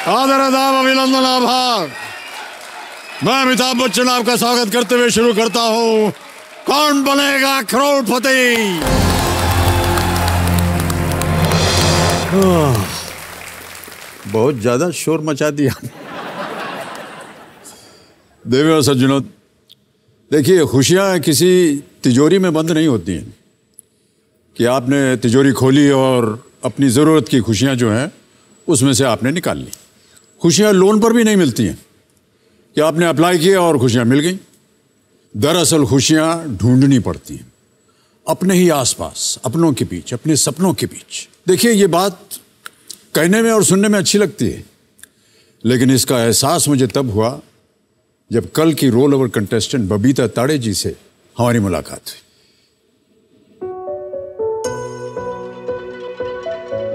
आदर आदाब अभिनंदन आभार। मैं अमिताभ बच्चन आपका स्वागत करते हुए शुरू करता हूं कौन बनेगा करोड़पति। बहुत ज्यादा शोर मचा दिया। देवियों और सज्जनों, देखिए, खुशियां किसी तिजोरी में बंद नहीं होती हैं कि आपने तिजोरी खोली और अपनी ज़रूरत की खुशियां जो हैं उसमें से आपने निकाल ली। खुशियां लोन पर भी नहीं मिलती हैं कि आपने अप्लाई किया और खुशियां मिल गई। दरअसल खुशियां ढूंढनी पड़ती हैं अपने ही आसपास, अपनों के बीच, अपने सपनों के बीच। देखिए, ये बात कहने में और सुनने में अच्छी लगती है, लेकिन इसका एहसास मुझे तब हुआ जब कल की रोल ओवर कंटेस्टेंट बबीता ताड़े जी से हमारी मुलाकात हुई।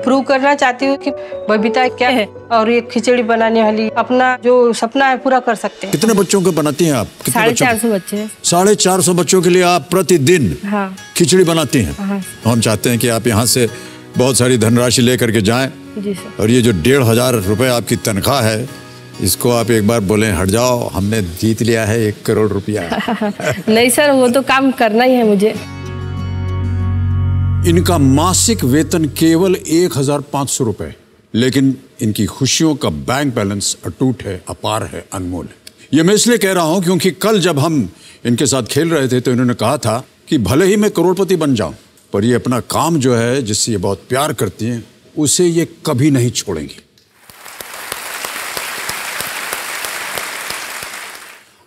प्रूव करना चाहती हूँ कि बबीता क्या है और ये खिचड़ी बनाने वाली अपना जो सपना है पूरा कर सकते हैं। कितने बच्चों को बनाती हैं आप? 450 बच्चे। 450 बच्चों के लिए आप प्रतिदिन खिचड़ी बनाती हैं। हम चाहते हैं कि आप यहाँ से बहुत सारी धनराशि लेकर के जाएं। जी सर। और ये जो 1,500 रुपए आपकी तनख्वाह है, इसको आप एक बार बोलें हट जाओ, हमने जीत लिया है 1 करोड़ रुपया। नहीं सर, वो तो काम करना ही है मुझे। इनका मासिक वेतन केवल 1,500 रुपए, लेकिन इनकी खुशियों का बैंक बैलेंस अटूट है, अपार है, अनमोल है। ये मैं इसलिए कह रहा हूं क्योंकि कल जब हम इनके साथ खेल रहे थे तो इन्होंने कहा था कि भले ही मैं करोड़पति बन जाऊं, पर ये अपना काम जो है, जिससे ये बहुत प्यार करती हैं, उसे ये कभी नहीं छोड़ेंगी।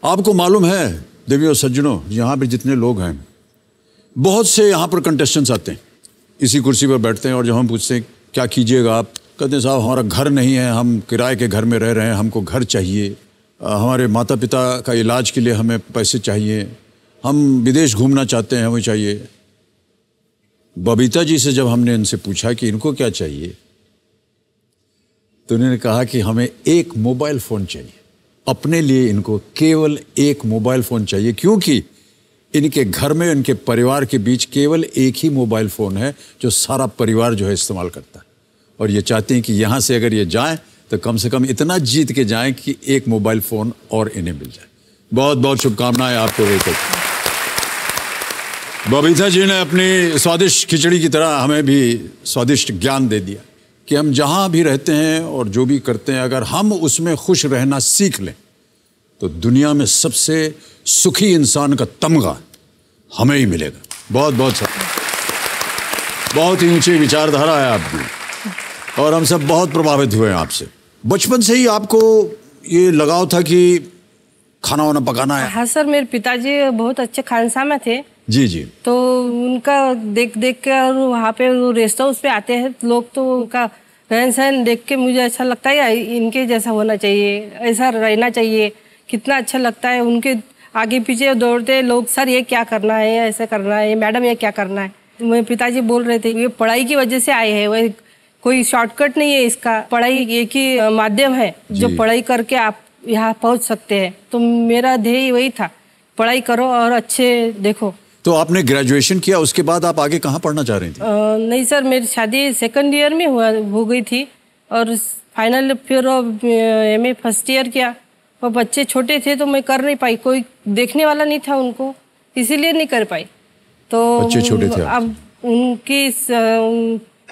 आपको मालूम है देवियों और सज्जनों, यहाँ पे जितने लोग हैं, बहुत से यहाँ पर कंटेस्टेंट्स आते हैं, इसी कुर्सी पर बैठते हैं और जब हम पूछते हैं क्या कीजिएगा आप, कहते हैं साहब हमारा घर नहीं है, हम किराए के घर में रह रहे हैं, हमको घर चाहिए, हमारे माता पिता का इलाज के लिए हमें पैसे चाहिए, हम विदेश घूमना चाहते हैं, हमें चाहिए। बबीता जी से जब हमने इनसे पूछा कि इनको क्या चाहिए, तो उन्होंने कहा कि हमें एक मोबाइल फ़ोन चाहिए। अपने लिए इनको केवल एक मोबाइल फ़ोन चाहिए, क्योंकि इनके घर में, इनके परिवार के बीच केवल एक ही मोबाइल फ़ोन है जो सारा परिवार जो है इस्तेमाल करता है। और ये चाहते हैं कि यहाँ से अगर ये जाएं तो कम से कम इतना जीत के जाएं कि एक मोबाइल फ़ोन और इन्हें मिल जाए। बहुत बहुत शुभकामनाएं आपको। बबीता जी ने अपनी स्वादिष्ट खिचड़ी की तरह हमें भी स्वादिष्ट ज्ञान दे दिया कि हम जहाँ भी रहते हैं और जो भी करते हैं, अगर हम उसमें खुश रहना सीख लें तो दुनिया में सबसे सुखी इंसान का तमगा हमें ही मिलेगा। बहुत बहुत बहुत ही ऊंची विचारधारा है आपकी और हम सब बहुत प्रभावित हुए हैं आपसे। बचपन से ही आपको ये लगाव था कि खाना वाना पकाना है? हाँ सर, मेरे पिताजी बहुत अच्छे खानसामा थे। जी जी। तो उनका देख देख के, और वहाँ पे वो रेस्ट हाउस पे आते हैं लोग, तो उनका रहन सहन देख के मुझे अच्छा लगता है इनके जैसा होना चाहिए, ऐसा रहना चाहिए। कितना अच्छा लगता है, उनके आगे पीछे दौड़ते लोग, सर ये क्या करना है, ऐसा करना है, मैडम ये क्या करना है। मेरे पिताजी बोल रहे थे ये पढ़ाई की वजह से आए हैं, वह कोई शॉर्टकट नहीं है इसका, पढ़ाई एक ही माध्यम है जो पढ़ाई करके आप यहाँ पहुँच सकते हैं। तो मेरा ध्येय वही था, पढ़ाई करो और अच्छे देखो। तो आपने ग्रेजुएशन किया, उसके बाद आप आगे कहाँ पढ़ना चाह रही थी? नहीं सर, मेरी शादी 2nd ईयर में हो गई थी और फाइनल फिर MA फर्स्ट ईयर किया। और बच्चे छोटे थे तो मैं कर नहीं पाई, कोई देखने वाला नहीं था उनको, इसीलिए नहीं कर पाई। तो बच्चे छोटे थे। अब उनकी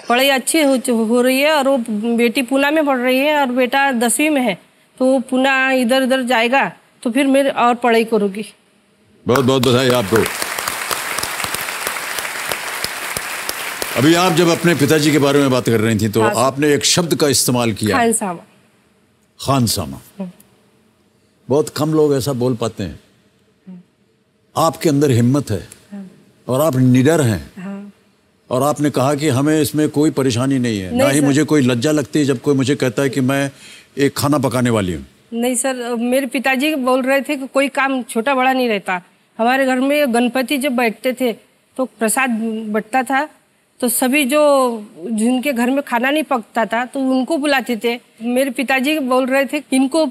पढ़ाई अच्छी हो रही है और वो बेटी पूना में पढ़ रही है और बेटा 10वीं में है, तो वो पूना इधर उधर जाएगा तो फिर मैं और पढ़ाई करूँगी। बहुत बहुत बधाई आपको। अभी आप जब अपने पिताजी के बारे में बात कर रही थी तो आपने एक शब्द का इस्तेमाल किया, खानसामा। खानसामा। बहुत कम लोग ऐसा बोल पाते हैं। आपके अंदर हिम्मत है और आप निडर हैं और आपने कहा कि हमें इसमें कोई परेशानी नहीं है, ना ही मुझे कोई लज्जा लगती है जब कोई मुझे कहता है कि मैं एक खाना पकाने वाली हूँ। नहीं सर, मेरे पिताजी बोल रहे थे कि कोई काम छोटा बड़ा नहीं रहता। हमारे घर में गणपति जब बैठते थे तो प्रसाद बंटता था, तो सभी जो जिनके घर में खाना नहीं पकता था तो उनको बुलाते थे। मेरे पिताजी बोल रहे थे इनको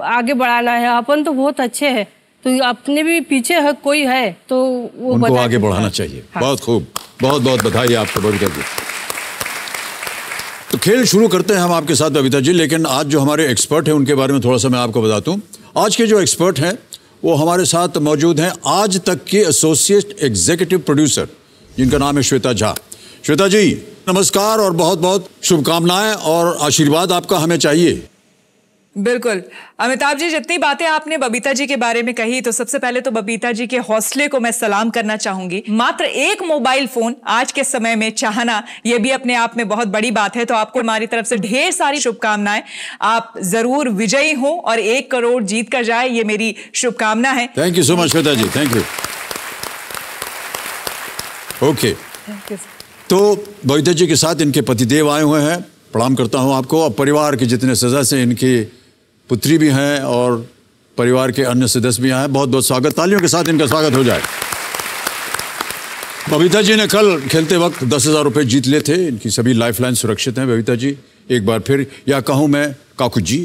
आगे बढ़ाना है, अपन तो बहुत अच्छे हैं, तो अपने भी पीछे है कोई है तो वो उनको आगे बढ़ाना चाहिए। बहुत खूब, बहुत बहुत बधाई आपको। तो खेल शुरू करते हैं हम आपके साथ बबीता जी, लेकिन आज जो हमारे एक्सपर्ट हैं उनके बारे में थोड़ा सा मैं आपको बता दूं। आज के जो एक्सपर्ट हैं वो हमारे साथ मौजूद हैं आज तक के एसोसिएट एग्जीक्यूटिव प्रोड्यूसर, जिनका नाम है श्वेता झा। श्वेता जी नमस्कार और बहुत बहुत शुभकामनाएं और आशीर्वाद आपका हमें चाहिए। बिल्कुल अमिताभ जी, जितनी बातें आपने बबीता जी के बारे में कही, तो सबसे पहले तो बबीता जी के हौसले को मैं सलाम करना चाहूंगी। मात्र एक मोबाइल फोन आज के समय में चाहना, यह भी अपने आप में बहुत बड़ी बात है। तो आपको हमारी तरफ से ढेर सारी शुभकामनाएं। आप जरूर विजयी हो और 1 करोड़ जीत कर जाए, ये मेरी शुभकामना है। Thank you so much Shweta ji, thank you. Okay, तो बबीता जी के साथ इनके पतिदेव आए हुए हैं, प्रणाम करता हूं आपको। और परिवार के जितने सदस्य हैं, इनकी पुत्री भी हैं और परिवार के अन्य सदस्य भी हैं, बहुत बहुत स्वागत, तालियों के साथ इनका स्वागत हो जाए। बबीता जी ने कल खेलते वक्त 10,000 रुपये जीत लिए थे। इनकी सभी लाइफलाइन सुरक्षित हैं। बबीता जी एक बार फिर, या कहूँ मैं काकू जी,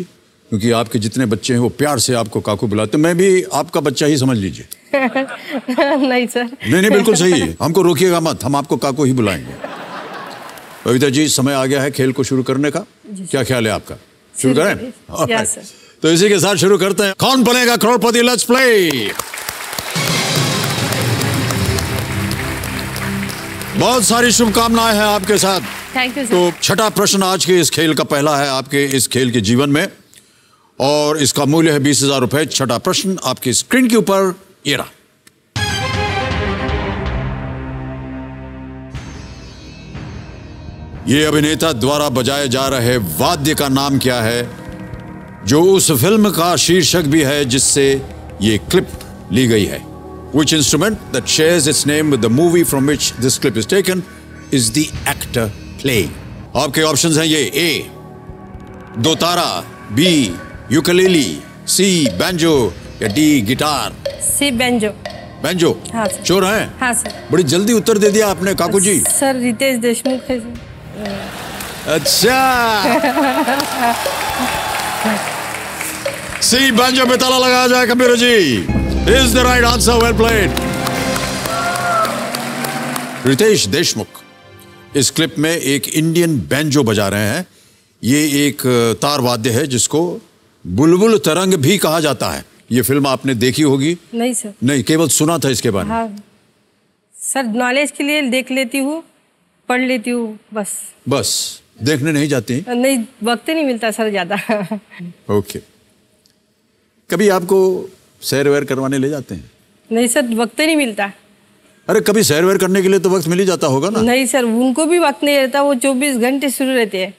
क्योंकि आपके जितने बच्चे हैं वो प्यार से आपको काकू बुलाते, मैं भी आपका बच्चा ही समझ लीजिए। नहीं सर, नहीं बिल्कुल सही है, हमको रोकिएगा मत, हम आपको काकू ही बुलाएंगे। बबीता जी समय आ गया है खेल को शुरू करने का, क्या ख्याल है आपका? शुरू करें? Yes sir. तो इसी के साथ शुरू करते हैं। कौन बनेगा करोड़पति, लेट्स प्ले। बहुत सारी शुभकामनाएं हैं आपके साथ। Thank you sir. तो छठा प्रश्न आज के इस खेल का पहला है आपके इस खेल के जीवन में, और इसका मूल्य है 20,000 रुपए। छठा प्रश्न आपकी स्क्रीन के ऊपर ये रहा। ये अभिनेता द्वारा बजाए जा रहे वाद्य का नाम क्या है, जो उस फिल्म का शीर्षक भी है जिससे ये क्लिप ली गई है? Which instrument that shares its name with the movie from which this clip is taken is the actor playing? आपके ऑप्शंस हैं ये: A dotara, B ukulele, C banjo या D guitar. C banjo. Banjo? हाँ sir. Sure हैं? हाँ sir. बड़ी जल्दी उत्तर दे दिया आपने काकू जी। सर रितेश देशमुख है सर। अच्छा, सी बैंजो पे ताला लगाया जाए computer ji. Is the right answer, well played. Riteish Deshmukh इस क्लिप में एक इंडियन बैंजो बजा रहे हैं। ये एक तार वाद्य है जिसको बुलबुल तरंग भी कहा जाता है। ये फिल्म आपने देखी होगी? नहीं सर। नहीं, केवल सुना था इसके बारे में। हाँ सर, नॉलेज के लिए देख लेती हूँ, पढ़ लेती हूँ, बस देखने नहीं जाती? नहीं, वक्त ही नहीं मिलता सर ज्यादा। ओके, कभी आपको सैर वैर करवाने ले जाते हैं? नहीं सर, वक्त ही नहीं मिलता। अरे कभी सैर वैर करने के लिए तो वक्त मिल ही जाता होगा ना? नहीं सर, उनको भी वक्त नहीं रहता, वो 24 घंटे शुरू रहते हैं।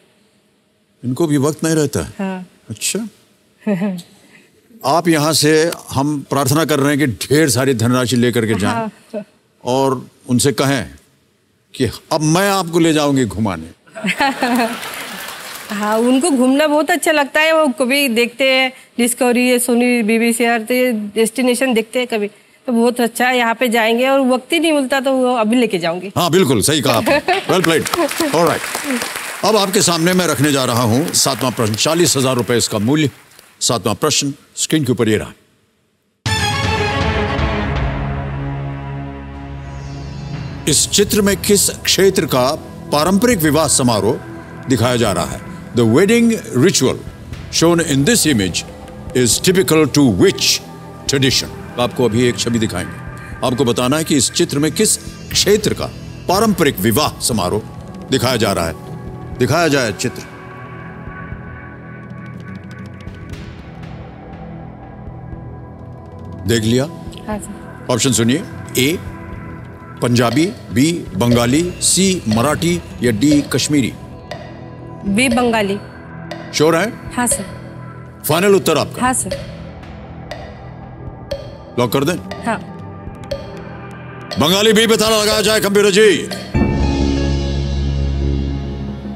इनको भी वक्त नहीं रहता है? हाँ। अच्छा। आप यहाँ से हम प्रार्थना कर रहे हैं कि ढेर सारी धनराशि लेकर के जाएं। हाँ। और उनसे कहें कि अब मैं आपको ले जाऊंगी घुमाने। हाँ, उनको घूमना बहुत अच्छा लगता है। वो कभी देखते हैं डिस्कवरी, सोनी, BBC, हर डेस्टिनेशन देखते हैं कभी, तो बहुत अच्छा है। यहाँ पे जाएंगे और वक्त ही नहीं मिलता, तो वो अभी लेके जाऊंगी। हाँ बिल्कुल सही कहा आपने, वेल प्लेड। ऑलराइट, अब आपके सामने मैं रखने जा रहा हूँ 7वां प्रश्न। 40,000 रुपए इसका मूल्य। 7वां प्रश्न स्क्रीन के ऊपर ये रहा। इस चित्र में किस क्षेत्र का पारंपरिक विवाह समारोह दिखाया जा रहा है? The wedding ritual shown in this image is typical to which tradition? आपको अभी एक छवि दिखाएंगे। आपको बताना है कि इस चित्र में किस क्षेत्र का पारंपरिक विवाह समारोह दिखाया जा रहा है। दिखाया जाए चित्र। देख लिया? हाँ सर। ऑप्शन सुनिए। A Punjabi, B Bengali, C Marathi या D Kashmiri. B Bengali. Sure है? हाँ सर। फाइनल उत्तर आपका? हाँ सर। लॉक कर दें? हाँ। बंगाली बी पे ताला लगाया जाए कंप्यूटर जी।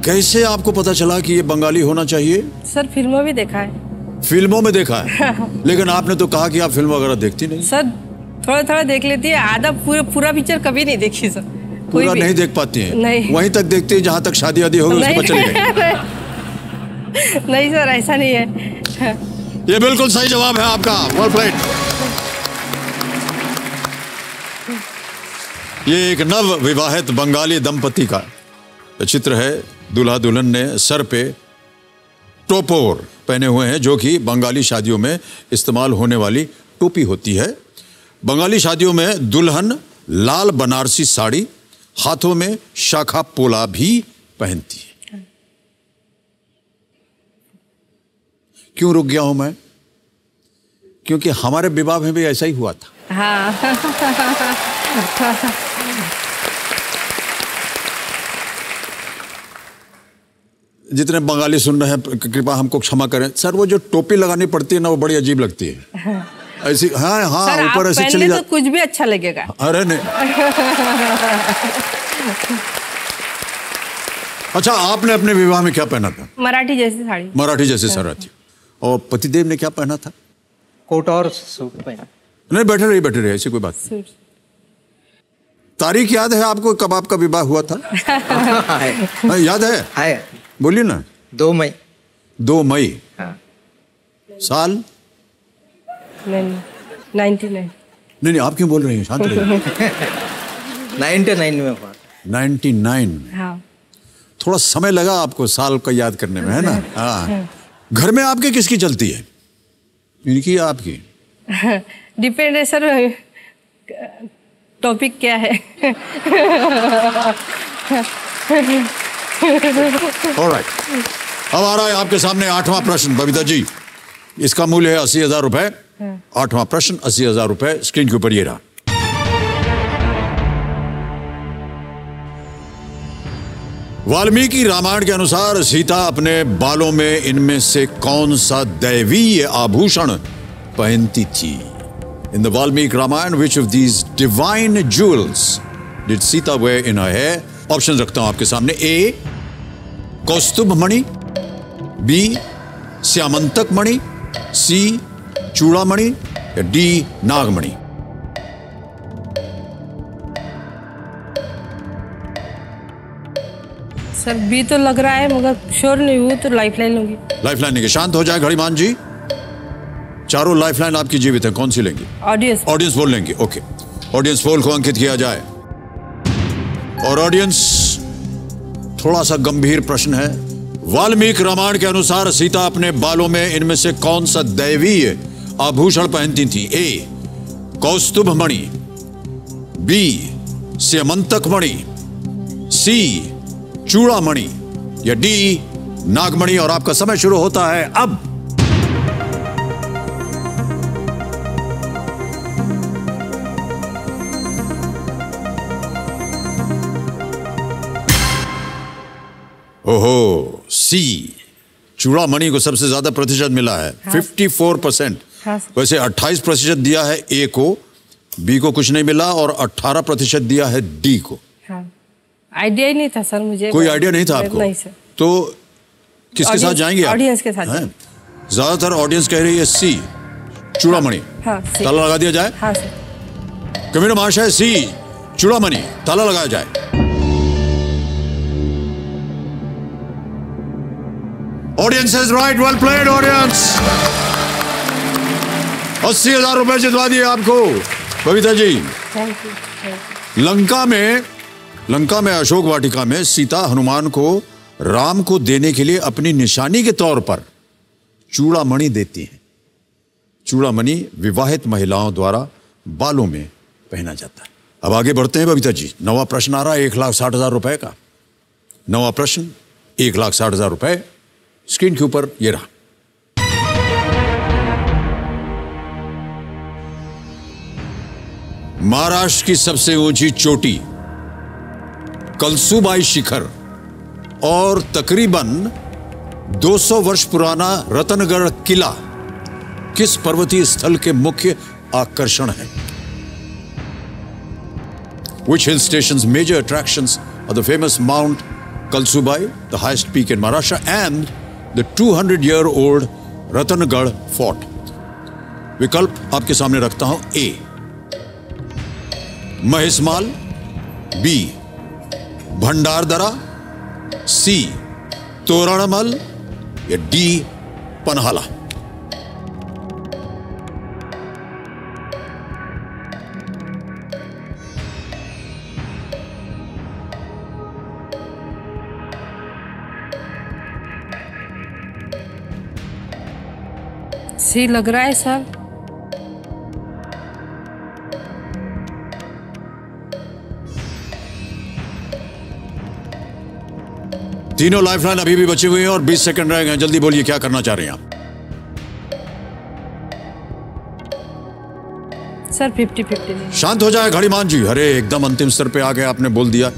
कैसे आपको पता चला कि ये बंगाली होना चाहिए? सर फिल्मों भी देखा है। फिल्मों में देखा है? लेकिन आपने तो कहा कि आप फिल्म वगैरह देखती नहीं। सर थोड़ा थोड़ा देख लेती है, आधा पूरा पिक्चर कभी नहीं देखी सर। पूरा नहीं देख पाती हैं? नहीं। वहीं तक देखती है जहां तक शादी आदि होगी, उसके बाद चली गई। नहीं सर, ऐसा नहीं है। ये बिल्कुल सही जवाब है आपका, वेल प्लेड। ये एक नव विवाहित बंगाली दंपति का चित्र है दूल्हा दुल्हन ने सर पे टोपोर पहने हुए हैं, जो कि बंगाली शादियों में इस्तेमाल होने वाली टोपी होती है। बंगाली शादियों में दुल्हन लाल बनारसी साड़ी, हाथों में शाखा पोला भी पहनती है। क्यों रुक गया हूं मैं? क्योंकि हमारे विवाह में भी ऐसा ही हुआ था। हाँ। जितने बंगाली सुन रहे हैं कृपया हमको क्षमा करें सर, वो जो टोपी लगानी पड़ती है ना, वो बड़ी अजीब लगती है। ऐसी हाँ हाँ, ऊपर ऐसे चली तो कुछ भी अच्छा लगेगा। अरे नहीं। अच्छा, आपने अपने विवाह में क्या पहना था? मराठी जैसी साड़ी। मराठी जैसी साड़ी थी। और पतिदेव ने क्या पहना था? कोट और सूट पहना। नहीं, बैठे रहिए, ऐसी कोई बात नहीं। तारीख याद है आपको कब आपका विवाह हुआ था? याद है? बोलिए ना। 2 मई। 2 मई। हाँ। साल? 99। नहीं, आप क्यों बोल रही हैं? शांत रहिए। 99 में हुआ। 99। हाँ। थोड़ा समय लगा आपको साल का याद करने में, है ना? हाँ। घर में आपके किसकी चलती है? इनकी या आपकी? डिपेंड है सर, टॉपिक क्या है। ऑलराइट, अब आ रहा है आपके सामने 8वां प्रश्न बबीता जी। इसका मूल्य है 80,000 रुपए। 8वां प्रश्न 80,000 रुपए। स्क्रीन के ऊपर ये रहा। वाल्मीकि रामायण के अनुसार सीता अपने बालों में इनमें से कौन सा दैवीय आभूषण पहनती थी? In the Valmiki Ramayana which of these divine jewels did Sita wear in her hair? Option रखता हूं आपके सामने। ए कौस्तुभ मणि, बी श्यामंतक मणि, सी चूड़ामणि या डी नागमणि? सर बी तो लग रहा है, मगर श्योर नहीं हूँ, तो लाइफलाइन लूंगी। लाइफलाइन लेंगे। शांत हो जाए घड़ीमान जी। चारों लाइफलाइन आपकी जीवित है, कौन सी लेंगी? ऑडियंस। ऑडियंस पोल लेंगे। ओके, ऑडियंस पोल को अंकित किया जाए। और ऑडियंस, थोड़ा सा गंभीर प्रश्न है। वाल्मीकि रामायण के अनुसार सीता अपने बालों में इनमें से कौन सा दैवीय आभूषण पहनती थी? ए कौस्तुभ मणि, बी श्यामंतक मणि, सी चूड़ामणि या डी नागमणि? और आपका समय शुरू होता है अब। ओहो, सी चूड़ामणि को सबसे ज्यादा प्रतिशत मिला है। हाँ। 54%। हाँ। वैसे 28% दिया है ए को, बी को कुछ नहीं मिला, और 18% दिया है डी को। हाँ। आइडिया ही नहीं था सर मुझे। कोई आइडिया नहीं था आपको? नहीं सर। तो किसके साथ जाएंगे आप? ऑडियंस के साथ। ज्यादातर ऑडियंस कह रही है सी चूड़ामणि। हाँ, ताला लगा दिया जाए? हाँ सर। कमीना महाशय, सी चूड़ामणि, ताला लगाया जाए। Audience is right, well played audience. 80,000 रुपए जितवा दिए आपको बबीता जी। Thank you. लंका में अशोक वाटिका में सीता हनुमान को राम को देने के लिए अपनी निशानी के तौर पर चूड़ामणि देती हैं। चूड़ामणि विवाहित महिलाओं द्वारा बालों में पहना जाता है। अब आगे बढ़ते हैं बबीता जी। 9वां प्रश्न आ रहा है 1,60,000 रुपए का। 9वां प्रश्न 1,60,000 रुपए। स्क्रीन के ऊपर ये रहा। महाराष्ट्र की सबसे ऊंची चोटी कलसूबाई शिखर और तकरीबन 200 वर्ष पुराना रतनगढ़ किला किस पर्वतीय स्थल के मुख्य आकर्षण है? Which hill station's major attractions are the famous Mount Kalsubai, the highest peak in Maharashtra, and the 200-year-old Ratangarh fort? विकल्प आपके सामने रखता हूं। ए महिषमाल, बी भंडारदरा, सी तोरणमल या डी पनहाला? सही लग रहा है सर। तीनों लाइफलाइन अभी भी बची हुई हैं और 20 सेकंड रह गए। जल्दी बोलिए क्या करना चाह रहे हैं आप? सर 50-50। शांत हो जाए घड़ीमान जी। अरे एकदम अंतिम स्तर पे आ गए, आपने बोल दिया।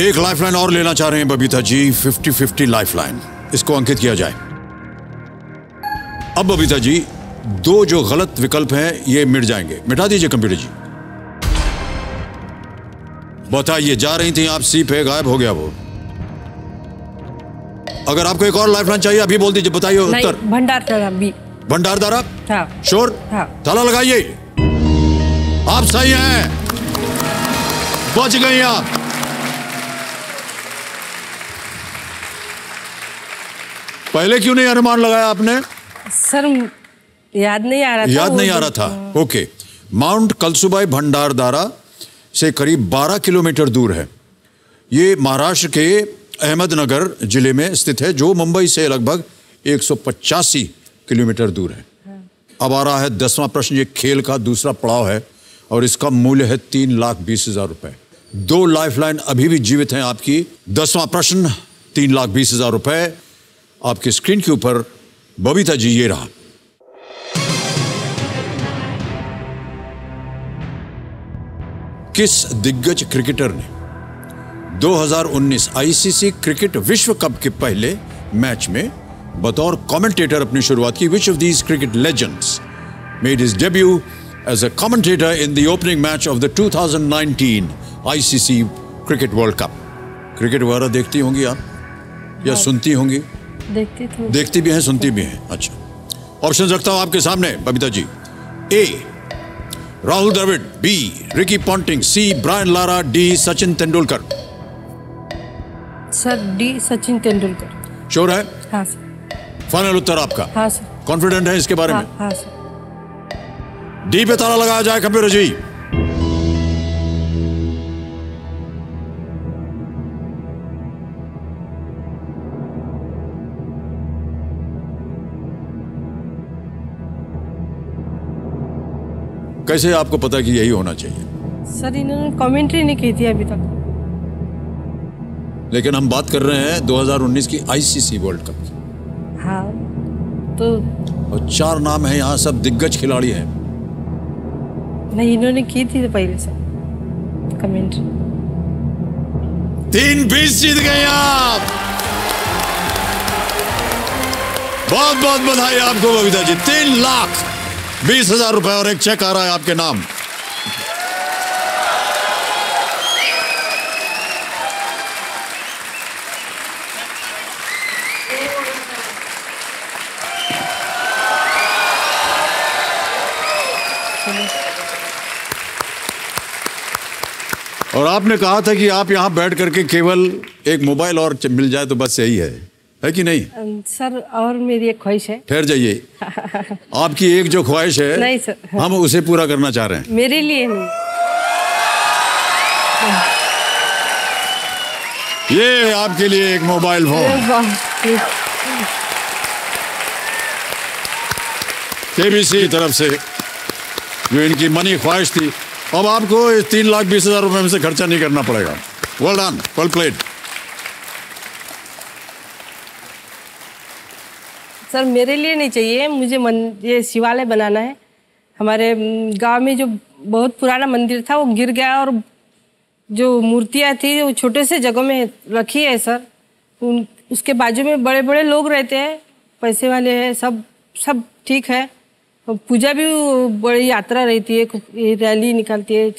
एक लाइफलाइन और लेना चाह रहे हैं बबीता जी, 50-50 लाइफलाइन। इसको अंकित किया जाए। अब बबीता जी, दो जो गलत विकल्प हैं ये मिट जाएंगे। मिटा दीजिए कंप्यूटर जी। बताइए, जा रही थी आप सी पे, गायब हो गया वो। अगर आपको एक और लाइफलाइन चाहिए अभी बोल दीजिए। बताइए उत्तर। भंडारदारा बी। भंडारदारा? हाँ। श्योर? हाँ। ताला लगाइए। आप सही हैं, बच गई आप। पहले क्यों नहीं अनुमान लगाया आपने? सर याद नहीं आ रहा था। याद नहीं आ रहा था। ओके। माउंट कलसुबाई भंडारदारा से करीब 12 किलोमीटर दूर है। ये महाराष्ट्र के अहमदनगर जिले में स्थित है, जो मुंबई से लगभग 185 किलोमीटर दूर है। अब आ रहा है 10वां प्रश्न। ये खेल का दूसरा पड़ाव है और इसका मूल्य है 3,20,000 रुपए। 2 लाइफलाइन अभी भी जीवित हैं आपकी। 10वां प्रश्न, 3,20,000 रुपए आपकी स्क्रीन के ऊपर। बबीता जी, ये रहा। किस दिग्गज क्रिकेटर ने 2019 आईसीसी क्रिकेट विश्व कप के पहले मैच में बतौर कमेंटेटर अपनी शुरुआत की? Which of these cricket legends made his debut as a commentator in the opening match of the 2019 ICC Cricket World Cup? Cricket वगैरह देखती होंगी आप या सुनती होंगी? देखती भी हैं, सुनती भी हैं। अच्छा, ऑप्शन रखता हूं आपके सामने Babita ji. A Rahul Dravid, B Ricky Ponting, C Brian Lara, D Sachin Tendulkar. Sir D Sachin Tendulkar. Sure है? हाँ सर। फाइनल उत्तर आपका? हाँ सर। कॉन्फिडेंट है इसके बारे में? हाँ सर। डी पे ताला लगाया जाए कंप्यूटर जी। कैसे आपको पता कि यही होना चाहिए? सर इन्होंने कमेंट्री नहीं की थी अभी तक। लेकिन हम बात कर रहे हैं 2019 की आईसीसी वर्ल्ड कप की। हाँ तो और 4 नाम हैं यहाँ, सब दिग्गज खिलाड़ी हैं। नहीं, इन्होंने की थी पहले से कमेंट्री। 3-20 जीत गए आप। बहुत बहुत बधाई आपको बबीता जी। 3,20,000 रुपए और एक चेक आ रहा है आपके नाम। और आपने कहा था कि आप यहां बैठ करके केवल एक मोबाइल और मिल जाए तो बस यही है कि नहीं? सर और मेरी एक ख्वाहिश है। ठहर जाइए। आपकी एक जो ख्वाहिश है नहीं सर, हम उसे पूरा करना चाह रहे हैं। मेरे लिए नहीं। ये आपके लिए एक मोबाइल फोन केबीसी की तरफ से, जो इनकी मनी ख्वाहिश थी। अब आपको 3,20,000 रुपए में से खर्चा नहीं करना पड़ेगा। Well done, well played. Sir मेरे लिए नहीं चाहिए, मुझे ये शिवालय बनाना है। हमारे गांव में जो बहुत पुराना मंदिर था वो गिर गया और जो मूर्तियाँ थी वो छोटे से जगह में रखी है सर। उसके बाजू में बड़े बड़े लोग रहते हैं, पैसे वाले हैं, सब ठीक है। पूजा भी बड़ी यात्रा रहती है, रैली निकलती है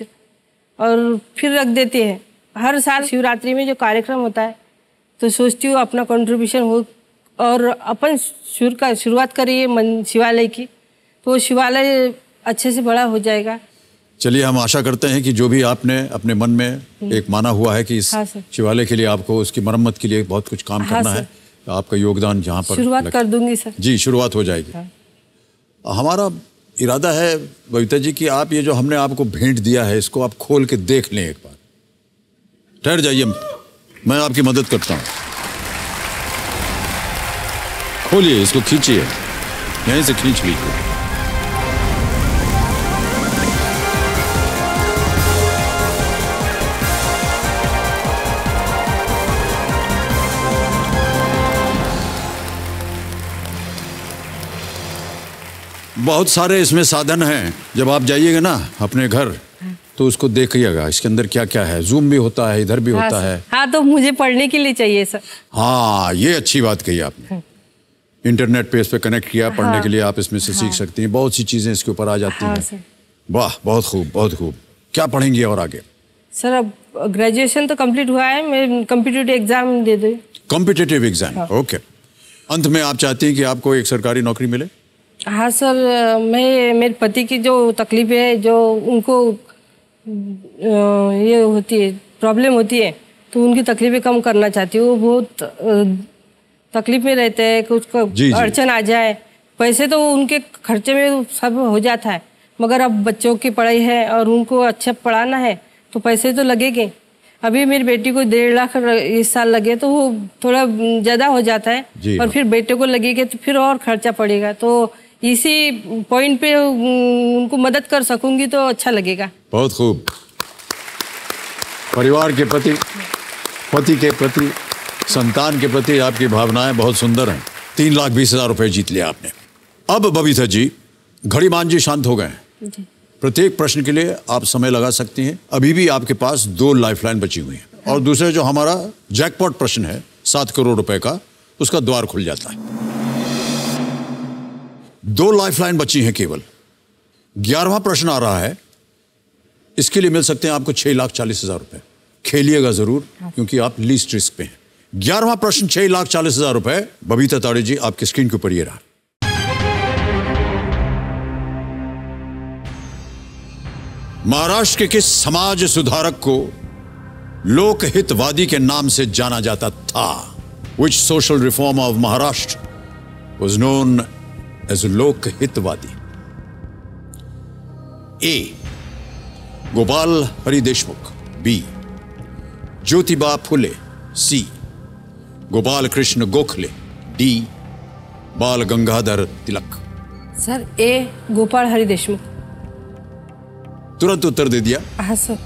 और फिर रख देते हैं। हर साल शिवरात्रि में जो कार्यक्रम होता है तो सोचती हूँ अपना कंट्रीब्यूशन हो और अपन शुरुआत करिए शिवालय की, तो शिवालय अच्छे से बड़ा हो जाएगा। चलिए, हम आशा करते हैं कि जो भी आपने अपने मन में एक माना हुआ है कि इस शिवालय के लिए आपको उसकी मरम्मत के लिए बहुत कुछ काम करना है, आपका योगदान जहाँ पर शुरुआत कर दूंगी सर। जी, शुरुआत हो जाएगी। हमारा इरादा है बबीता जी कि आप ये जो हमने आपको भेंट दिया है इसको आप खोल के देख लें एक बार। ठहर जाइए, मैं आपकी मदद करता हूं। खोलिए इसको, खींचिए। यहीं से खींच लीजिए। बहुत सारे इसमें साधन हैं। जब आप जाइएगा ना अपने घर तो उसको देखिएगा, इसके अंदर क्या क्या है। जूम भी होता है, इधर भी हाँ होता सर। है। हाँ, तो मुझे पढ़ने के लिए चाहिए सर। हाँ, ये अच्छी बात कही आपने। इंटरनेट पे इस पे कनेक्ट किया, पढ़ने हाँ। के लिए आप इसमें से सीख सकती हैं। बहुत सी चीजें इसके ऊपर आ जाती हाँ हैं। सर। वाह, बहुत खूब, बहुत खूब। क्या पढ़ेंगी और आगे? सर अब ग्रेजुएशन तो कंप्लीट हुआ है, मैं कॉम्पिटिटिव एग्जाम दे दूँ। Competitive exam, okay. अंत में आप चाहती हैं कि आपको एक सरकारी नौकरी मिले? हाँ सर, मैं मेरे पति की जो तकलीफ है, जो उनको ये होती है, प्रॉब्लम होती है, तो उनकी तकलीफें कम करना चाहती हूँ। वो बहुत तकलीफ में रहते हैं, कुछ जी। अड़चन आ जाए, पैसे तो उनके खर्चे में सब हो जाता है, मगर अब बच्चों की पढ़ाई है और उनको अच्छा पढ़ाना है तो पैसे तो लगेंगे। अभी मेरी बेटी को 1.5 लाख इस साल लगे तो वो थोड़ा ज़्यादा हो जाता है, और फिर बेटे को लगेगा तो फिर और खर्चा पड़ेगा। तो इसी पॉइंट पे उनको मदद कर सकूंगी तो अच्छा लगेगा। बहुत खूब। परिवार के प्रति, पति के प्रति, संतान के प्रति आपकी भावनाएं बहुत सुंदर हैं। 3,20,000 रुपए जीत लिया आपने। अब बबीता जी, घड़ीमान जी शांत हो गए हैं। प्रत्येक प्रश्न के लिए आप समय लगा सकती हैं। अभी भी आपके पास 2 लाइफलाइन बची हुई हैं, और दूसरे जो हमारा जैकपॉट प्रश्न है 7 करोड़ रुपए का, उसका द्वार खुल जाता है। 2 लाइफलाइन बची हैं केवल। 11वां प्रश्न आ रहा है, इसके लिए मिल सकते हैं आपको 6,40,000 रुपए। खेलिएगा जरूर, क्योंकि आप लीस्ट रिस्क पे हैं। 11वां प्रश्न 6,40,000 रुपए। बबीता ताड़े जी, आपकी स्क्रीन के ऊपर ये रहा। महाराष्ट्र के किस समाज सुधारक को लोकहितवादी के नाम से जाना जाता था? Which social reformer of Maharashtra was known as Lokhitwadi? A. Gopal Hari Deshmukh, B. Jyotiba Phule, C. Gopal Krishna Gokhale, D. बाल गंगाधर तिलक। सर ए, गोपाल हरि देशमुख। तुरंत उत्तर दे दिया? हाँ सर।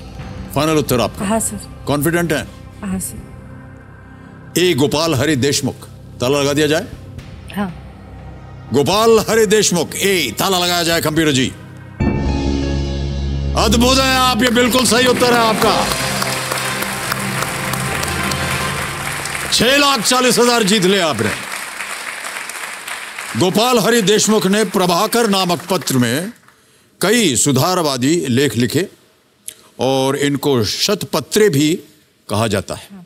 फाइनल उत्तर आपका? हाँ सर। कॉन्फिडेंट है? हाँ सर। ए, गोपाल हरि देशमुख। ताला लगा दिया जाए? हाँ। गोपाल हरि देशमुख, ए, ताला लगाया जाए कंप्यूटर जी। अद्भुत है आप, ये बिल्कुल सही उत्तर है आपका। 6,40,000 जीत ले आपने। गोपाल हरि देशमुख ने प्रभाकर नामक पत्र में कई सुधारवादी लेख लिखे, और इनको शतपत्रे भी कहा जाता है।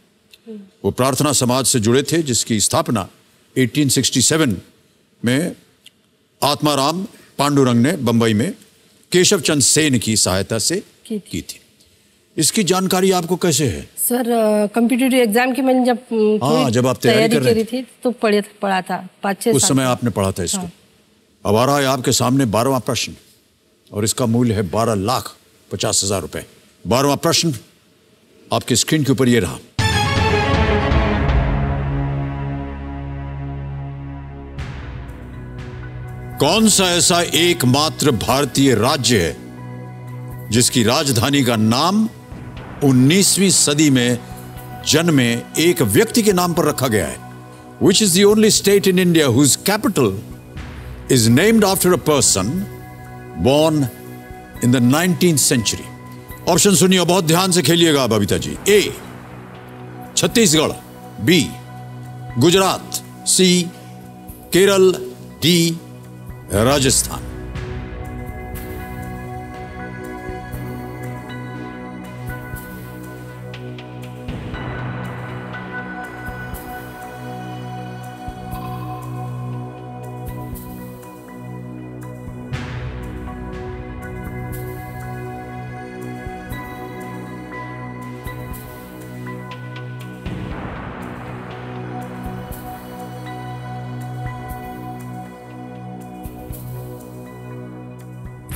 वो प्रार्थना समाज से जुड़े थे, जिसकी स्थापना 1867 में आत्माराम पांडुरंग ने बंबई में केशव चंद सेन की सहायता से की थी। इसकी जानकारी आपको कैसे है? सर कॉम्पिटिटिव एग्जाम की मैंने जब आप तैयारी कर रही थी तो पढ़ा था 5-6 साल। उस समय आपने पढ़ा था इसको। अब आ रहा है आपके सामने 12वां प्रश्न, और इसका मूल्य है 12,50,000 रुपए। 12वां प्रश्न आपकी स्क्रीन के ऊपर ये रहा। कौन सा ऐसा एकमात्र भारतीय राज्य है जिसकी राजधानी का नाम 19वीं सदी में जन्मे एक व्यक्ति के नाम पर रखा गया है? Which is the only state in India whose capital is named after a person born in the 19th century? Option सुनिए, बहुत ध्यान से खेलिएगा Babita ji. A, Chhattisgarh, B, Gujarat, C, Kerala, D, Rajasthan.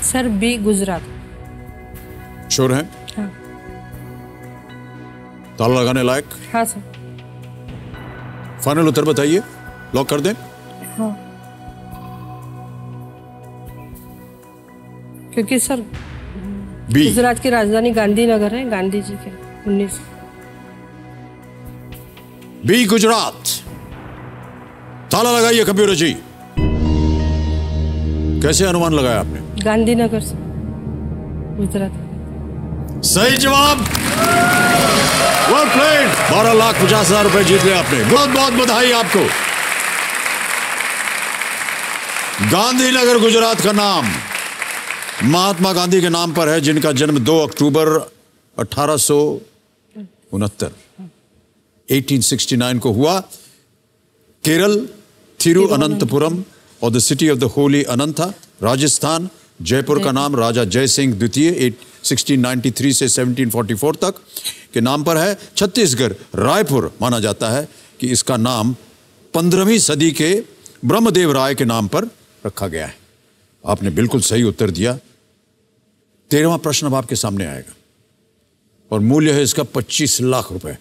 Sir B, Gujarat. Sure हैं? हाँ। ताला लगाने लायक? हाँ सर। फाइनल उत्तर बताइए, लॉक कर दें? हाँ। क्योंकि सर बी। गुजरात की राजधानी गांधीनगर है, गांधी जी के 19। बी गुजरात। ताला लगाइए कंप्यूटर जी। कैसे अनुमान लगाया आपने? गांधीनगर से गुजरात। सही जवाब। Well played. 12,50,000 रुपए जीत लिया आपने। बहुत बहुत बधाई आपको। गांधीनगर गुजरात का नाम महात्मा गांधी के नाम पर है, जिनका जन्म 2 अक्टूबर 1869 को हुआ। केरल, थिरुअनंतपुरम और the city of the holy Ananta, Rajasthan. Jaipur का नाम राजा जय सिंह द्वितीय 1693 से 1744 तक के नाम पर है। छत्तीसगढ़ रायपुर माना जाता है कि इसका नाम 15वीं सदी के ब्रह्मदेव राय के नाम पर रखा गया है। आपने बिल्कुल सही उत्तर दिया। 13वां प्रश्न अब आपके सामने आएगा और मूल्य है इसका 25 लाख रुपए।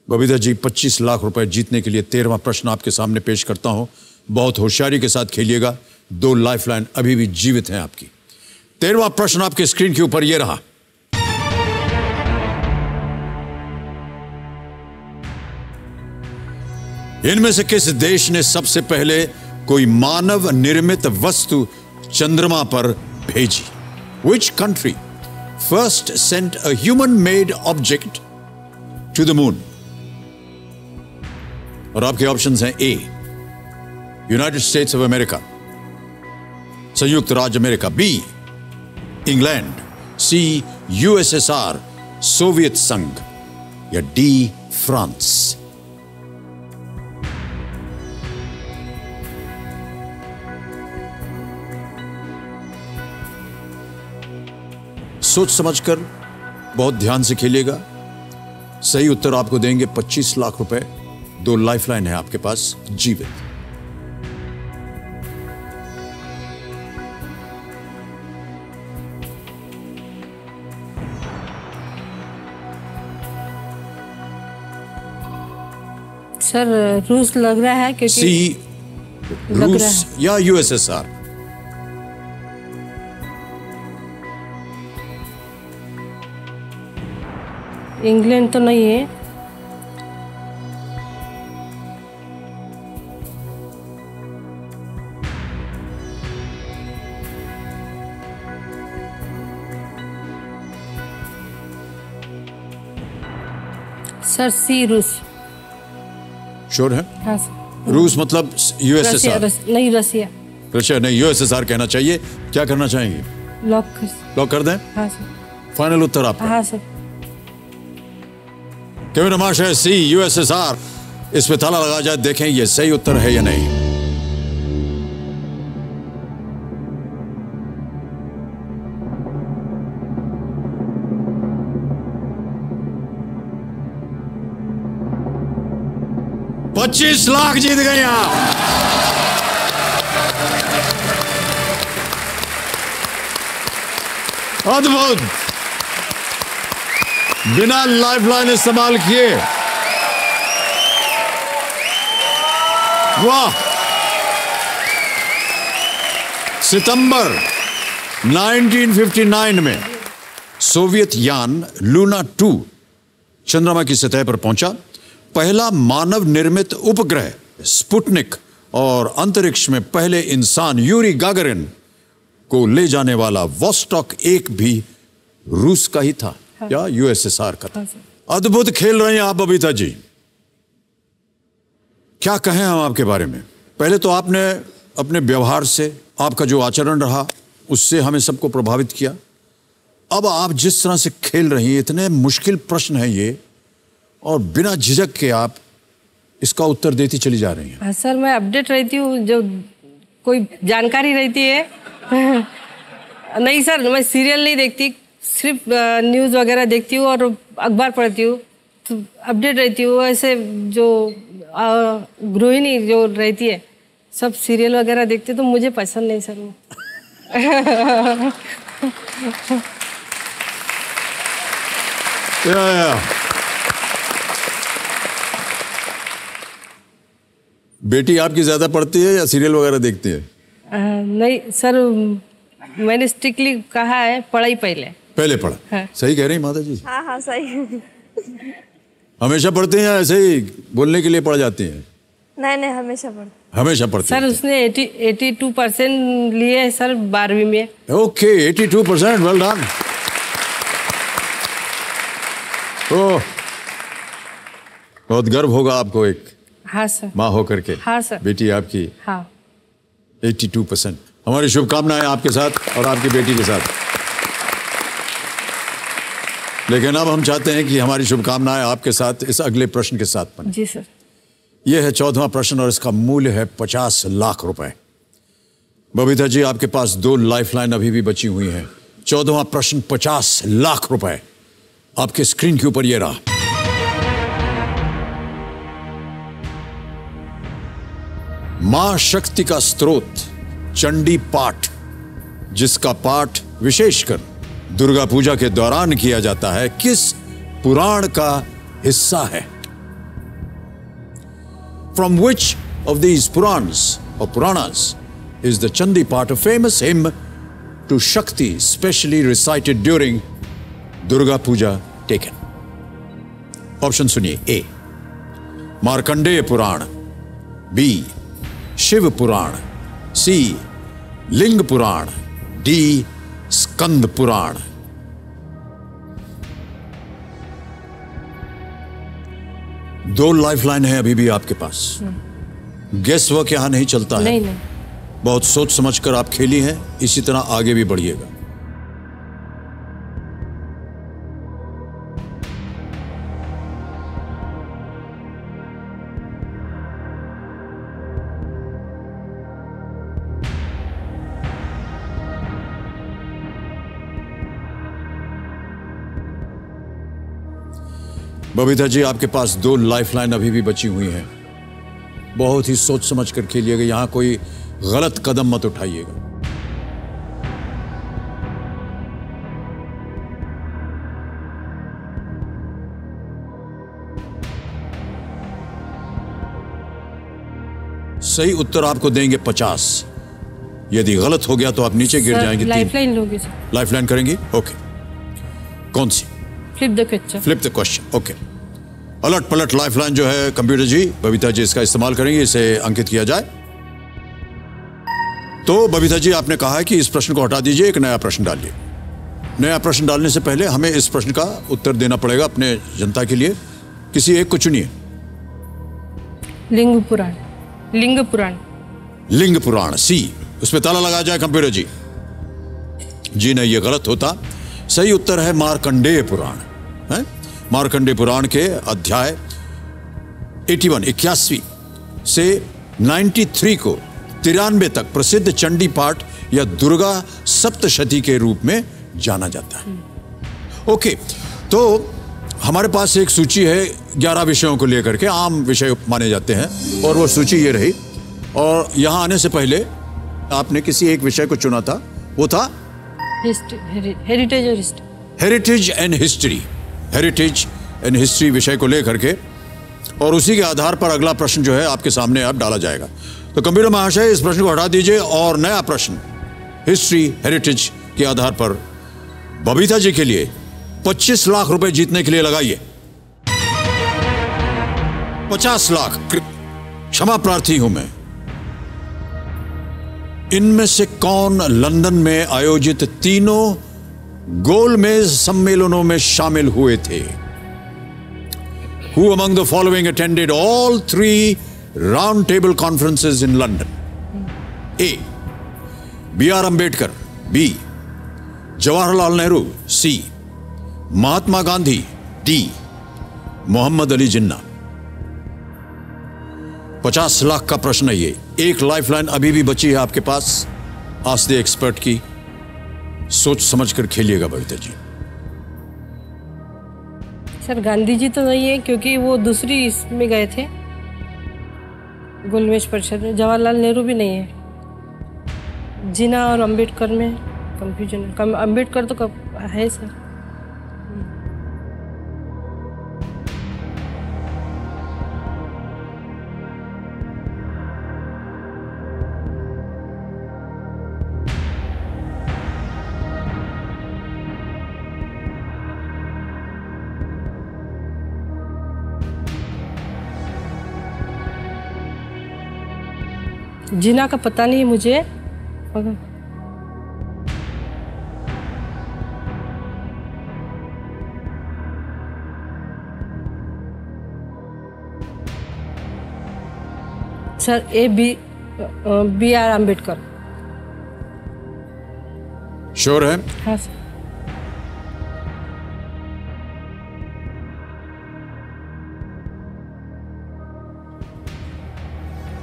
बबीता जी, 25 लाख रुपए जीतने के लिए 13वां प्रश्न आपके सामने पेश करता हूं। बहुत होशियारी के साथ खेलिएगा। 2 लाइफलाइन अभी भी जीवित हैं आपकी। 13वां प्रश्न आपके स्क्रीन के ऊपर यह रहा। इनमें से किस देश ने सबसे पहले कोई मानव निर्मित वस्तु चंद्रमा पर भेजी? Which country first sent a human-made object to the moon? और आपके ऑप्शंस हैं ए यूनाइटेड स्टेट्स ऑफ अमेरिका, संयुक्त राज्य अमेरिका, बी इंग्लैंड, सी यूएसएसआर सोवियत संघ, या डी फ्रांस। सोच समझकर बहुत ध्यान से खेलिएगा। सही उत्तर आपको देंगे 25 लाख रुपए। 2 लाइफलाइन है आपके पास जीवित। सर रूस लग रहा है क्योंकि सी लग रहा रूस या यूएसएसआर। इंग्लैंड तो नहीं है। सर सी रूस। श्योर है? हाँ सर। रूस मतलब यूएसएसआर? नहीं, रसिया। रशिया नहीं, यूएसएसआर कहना चाहिए। क्या करना चाहेंगे? लॉक कर दें? हाँ सर। फाइनल उत्तर आपका? हाँ सर। केविन महाशय, सी यूएसएसआर। इस पे ताला लगा जाए, देखें ये सही उत्तर है या नहीं। $25 लाख जीत गए आप। अद्भुत। बिना लाइफलाइन इस्तेमाल किए। वाह। सितंबर 1959 में सोवियत यान लूना 2 चंद्रमा की सतह पर पहुंचा। पहला मानव निर्मित उपग्रह स्पुतनिक और अंतरिक्ष में पहले इंसान यूरी गागरिन को ले जाने वाला वोस्टॉक 1 भी रूस का ही था। हाँ। या यूएसएसआर का था। हाँ। अद्भुत खेल रहे हैं आप बबीता जी। क्या कहें हम आपके बारे में? पहले तो आपने अपने व्यवहार से, आपका जो आचरण रहा उससे हमें सबको प्रभावित किया। अब आप जिस तरह से खेल रही हैं, इतने मुश्किल प्रश्न हैं ये, और बिना झिझक के आप इसका उत्तर देती चली जा रही हैं। हाँ सर, मैं अपडेट रहती हूँ, जो कोई जानकारी रहती है। नहीं सर, मैं सीरियल नहीं देखती, सिर्फ न्यूज़ वगैरह देखती हूँ और अखबार पढ़ती हूँ, तो अपडेट रहती हूँ। ऐसे जो गृहिणी जो रहती है सब सीरियल वगैरह देखते, तो मुझे पसंद नहीं सर वो। बेटी आपकी ज्यादा पढ़ती है या सीरियल वगैरह देखती है? नहीं सर, मैंने स्ट्रिक्टली कहा है पढ़ाई पहले। पहले पढ़ा। हाँ। सही कह रही माता जी? हाँ हाँ सही। हमेशा पढ़ते हैं या ऐसे ही बोलने के लिए पढ़ जाती हैं? नहीं नहीं हमेशा पढ़ते। हमेशा पढ़ते सर हैं। उसने 82% लिए है सर 12वीं में। Okay 82%, well done. ओह, बहुत गर्व होगा आपको एक हाँ सर। माँ होकर के। हाँ सर। बेटी आपकी हाँ 82%। हमारी शुभकामनाएं आपके साथ और आपकी बेटी के साथ। लेकिन अब हम चाहते हैं कि हमारी शुभकामनाएं आपके साथ इस अगले प्रश्न के साथ बने। जी सर। यह है 14वां प्रश्न और इसका मूल्य है 50 लाख रुपए। बबीता जी, आपके पास 2 लाइफलाइन अभी भी बची हुई हैं। 14वां प्रश्न 50 लाख रुपए आपके स्क्रीन के ऊपर ये रहा। मां शक्ति का स्रोत चंडी पाठ, जिसका पाठ विशेषकर दुर्गा पूजा के दौरान किया जाता है, किस पुराण का हिस्सा है? From which of these Purans or Puranas is the Chandi Path, a famous hymn to Shakti, specially recited during Durga Puja, taken? Option सुनिए। A. Markandeya Purana, B. Shiv Purana, C. लिंग पुराण, D. स्कंद पुराण। दो लाइफलाइन है अभी भी आपके पास। गेस वर्क यहां नहीं चलता है। नहीं नहीं बहुत सोच समझकर आप खेली हैं, इसी तरह आगे भी बढ़िएगा। बबीता जी, आपके पास 2 लाइफलाइन अभी भी बची हुई हैं। बहुत ही सोच समझ कर खेलिएगा, यहां कोई गलत कदम मत उठाइएगा। सही उत्तर आपको देंगे 50। यदि गलत हो गया तो आप नीचे गिर जाएंगे। लाइफलाइन लोगे सर। लाइफलाइन करेंगी? ओके। कौन सी? Flip the question. Flip the question. Okay. अलट पलट लाइफलाइन जो है कंप्यूटर जी, बबीता जी इसका इस्तेमाल करेंगे, इसे अंकित किया जाए। तो बबीता जी, आपने कहा है कि इस प्रश्न को हटा दीजिए, एक नया प्रश्न डालिए। नया प्रश्न डालने से पहले हमें इस प्रश्न का उत्तर देना पड़ेगा अपने जनता के लिए। किसी एक को चुनिए। लिंग पुराण। लिंग पुराण। लिंग पुराण, सी। उस पर ताला लगाया जाए कंप्यूटर जी। जी नहीं, ये गलत होता। सही उत्तर है मार्कंडेय पुराण। है मार्कंडेय पुराण के अध्याय 81 से 93 को 93 तक प्रसिद्ध चंडी पाठ या दुर्गा सप्तशती के रूप में जाना जाता है। ओके, तो हमारे पास एक सूची है 11 विषयों को लेकर के, आम विषय माने जाते हैं, और वो सूची ये रही। और यहां आने से पहले आपने किसी एक विषय को चुना था, वो था हेरिटेज और history. Heritage and history. Heritage and history विषय को लेकर के, और उसी के आधार पर अगला प्रश्न जो है आपके सामने अब डाला जाएगा। तो कंप्यूटर महाशय, इस प्रश्न को हटा दीजिए और नया प्रश्न हिस्ट्री हेरिटेज के आधार पर बबीता जी के लिए 25 लाख रुपए जीतने के लिए लगाइए। 50 लाख। क्षमा प्रार्थी हूं मैं। इनमें से कौन लंदन में आयोजित तीनों गोलमेज सम्मेलनों में शामिल हुए थे? Who among the following attended all 3 round table conferences in London? A. B.R. Ambedkar, B. Jawaharlal Nehru, C. Mahatma Gandhi, D. Mohammad Ali Jinnah. 50 lakh का प्रश्न है ये। एक लाइफलाइन अभी भी बची है आपके पास। आस्क द एक्सपर्ट की, सोच समझ कर खेलिएगा बबीता जी। सर गांधी जी तो नहीं है, क्योंकि वो दूसरी इसमें गए थे गोलमेज परिषद में। जवाहरलाल नेहरू भी नहीं है। जिन्ना और अंबेडकर में कंफ्यूजन है। अंबेडकर तो कब है सर? जिना का पता नहीं मुझे। Sir B R Ambedkar. Sure है? हाँ सर।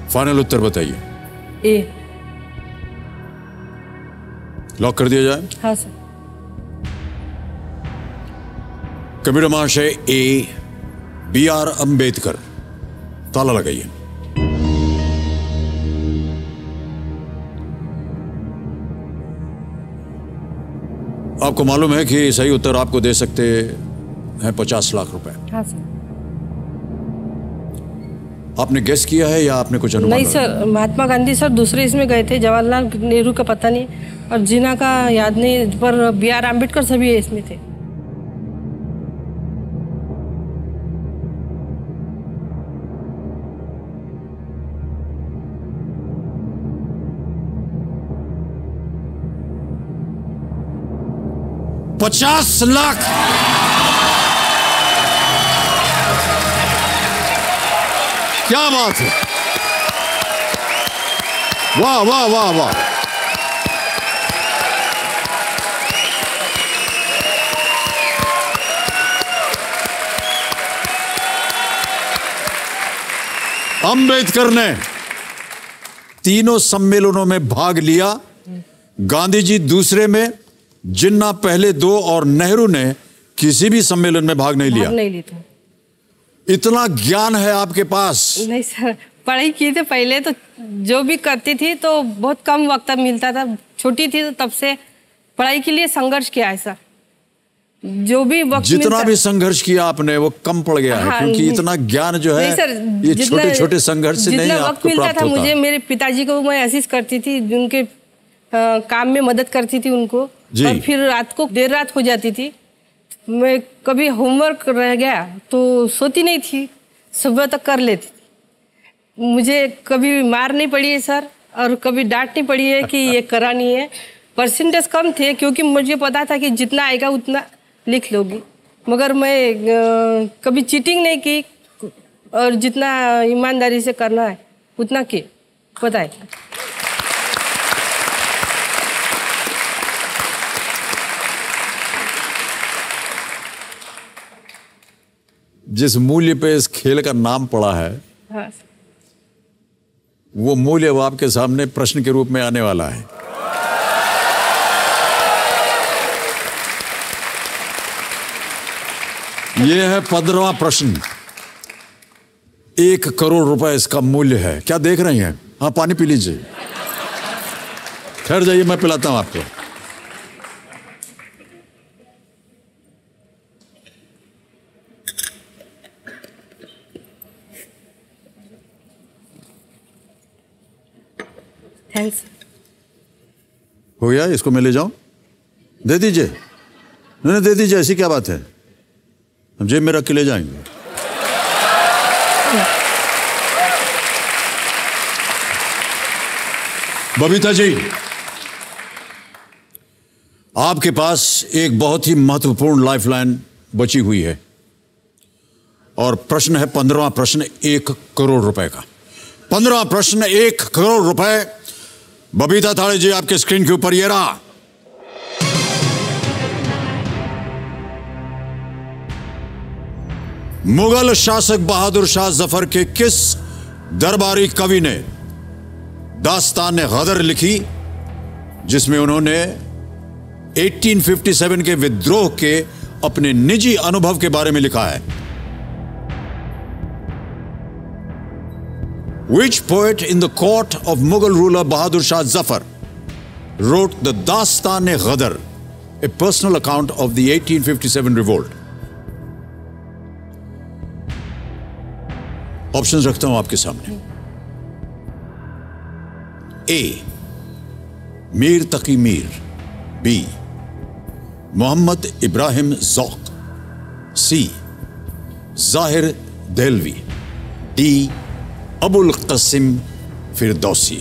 फाइनल उत्तर बताइए। ए। लॉक कर दिया जाए? हाँ सर। कंप्यूटर महाशय, ए बी आर अम्बेडकर, ताला लगाइए। आपको मालूम है कि सही उत्तर आपको दे सकते हैं 50 लाख रुपए। हाँ सर। आपने गेस किया है या आपने कुछ अनुमान? नहीं सर, महात्मा गांधी सर दूसरे इसमें गए थे, जवाहरलाल नेहरू का पता नहीं और जिना का याद नहीं, पर बी आर अम्बेडकर सभी इसमें थे। $50 लाख। क्या बात है, वाह वाह वाह वाह। अंबेडकर ने तीनों सम्मेलनों में भाग लिया, गांधी जी दूसरे में, जिन्ना पहले 2 और नेहरू ने किसी भी सम्मेलन में भाग नहीं लिया। नहीं ली था। इतना ज्ञान है आपके पास? नहीं सर, पढ़ाई की थी पहले तो, जो भी करती थी तो बहुत कम वक्त मिलता था, छोटी थी तो तब से पढ़ाई के लिए संघर्ष किया है सर। जो भी वक्त जितना भी संघर्ष किया आपने वो कम पड़ गया है। हाँ, क्योंकि इतना ज्ञान जो है सर, ये छोटे छोटे संघर्ष से नहीं आपको मिलता प्राप्त था होता। मुझे, मेरे पिताजी को मैं असिस्ट करती थी, उनके काम में मदद करती थी उनको। और फिर रात को देर रात हो जाती थी, मैं कभी होमवर्क रह गया तो सोती नहीं थी, सुबह तक कर लेती थी। मुझे कभी मार नहीं पड़ी है सर, और कभी डांट नहीं पड़ी है कि ये करा नहीं है। परसेंटेज कम थे क्योंकि मुझे पता था कि जितना आएगा उतना लिख लोगी, मगर मैं कभी चीटिंग नहीं की और जितना ईमानदारी से करना है उतना की, पता है। जिस मूल्य पे इस खेल का नाम पड़ा है, हाँ, वो मूल्य वो आपके सामने प्रश्न के रूप में आने वाला है। ये है 15वां प्रश्न। 1 करोड़ रुपए इसका मूल्य है। क्या देख रही हैं? हाँ, पानी पी लीजिए, ठहर जाइए, मैं पिलाता हूं आपको। थैंक्स। हो गया, इसको मैं ले जाऊं? दे दीजिए। नहीं, दे दीजिए, ऐसी क्या बात है, हम जेब में रख के ले जाएंगे। बबीता जी, आपके पास एक बहुत ही महत्वपूर्ण लाइफलाइन बची हुई है और प्रश्न है 15वां प्रश्न 1 करोड़ रुपए का। 15वां प्रश्न 1 करोड़ रुपए। बबीता ताड़े जी, आपके स्क्रीन के ऊपर ये रहा। मुगल शासक बहादुर शाह जफर के किस दरबारी कवि ने दास्तान गदर लिखी, जिसमें उन्होंने 1857 के विद्रोह के अपने निजी अनुभव के बारे में लिखा है? Which poet in the court of Mughal ruler Bahadur Shah Zafar wrote the Dastan-e-Ghadar, a personal account of the 1857 revolt? Options रखता हूं आपके सामने। ए, मीर तकी मीर। बी, मोहम्मद इब्राहिम ज़ौक़। सी, ज़ाहिर देहलवी। डी, अबुल क़ासिम फिरदौसी।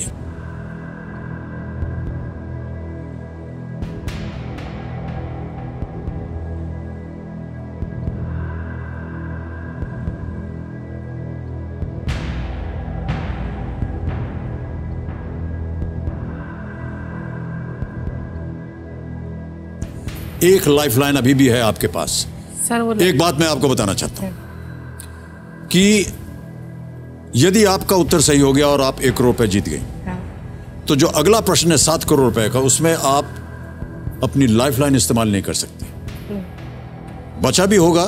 एक लाइफलाइन अभी भी है आपके पास। सर वो एक बात मैं आपको बताना चाहता हूं कि यदि आपका उत्तर सही हो गया और आप 1 करोड़ रुपए जीत गई, तो जो अगला प्रश्न है 7 करोड़ रुपए का, उसमें आप अपनी लाइफलाइन इस्तेमाल नहीं कर सकते। बचा भी होगा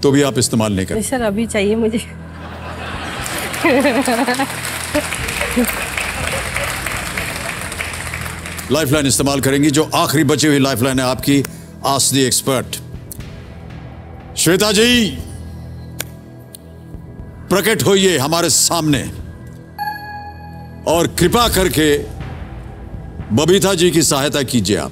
तो भी आप इस्तेमाल नहीं कर। सर अभी चाहिए मुझे। लाइफलाइन इस्तेमाल करेंगी। जो आखिरी बची हुई लाइफलाइन है आपकी, आस्क द एक्सपर्ट। श्वेता जी, प्रकट होइए हमारे सामने और कृपा करके बबीता जी की सहायता कीजिए आप।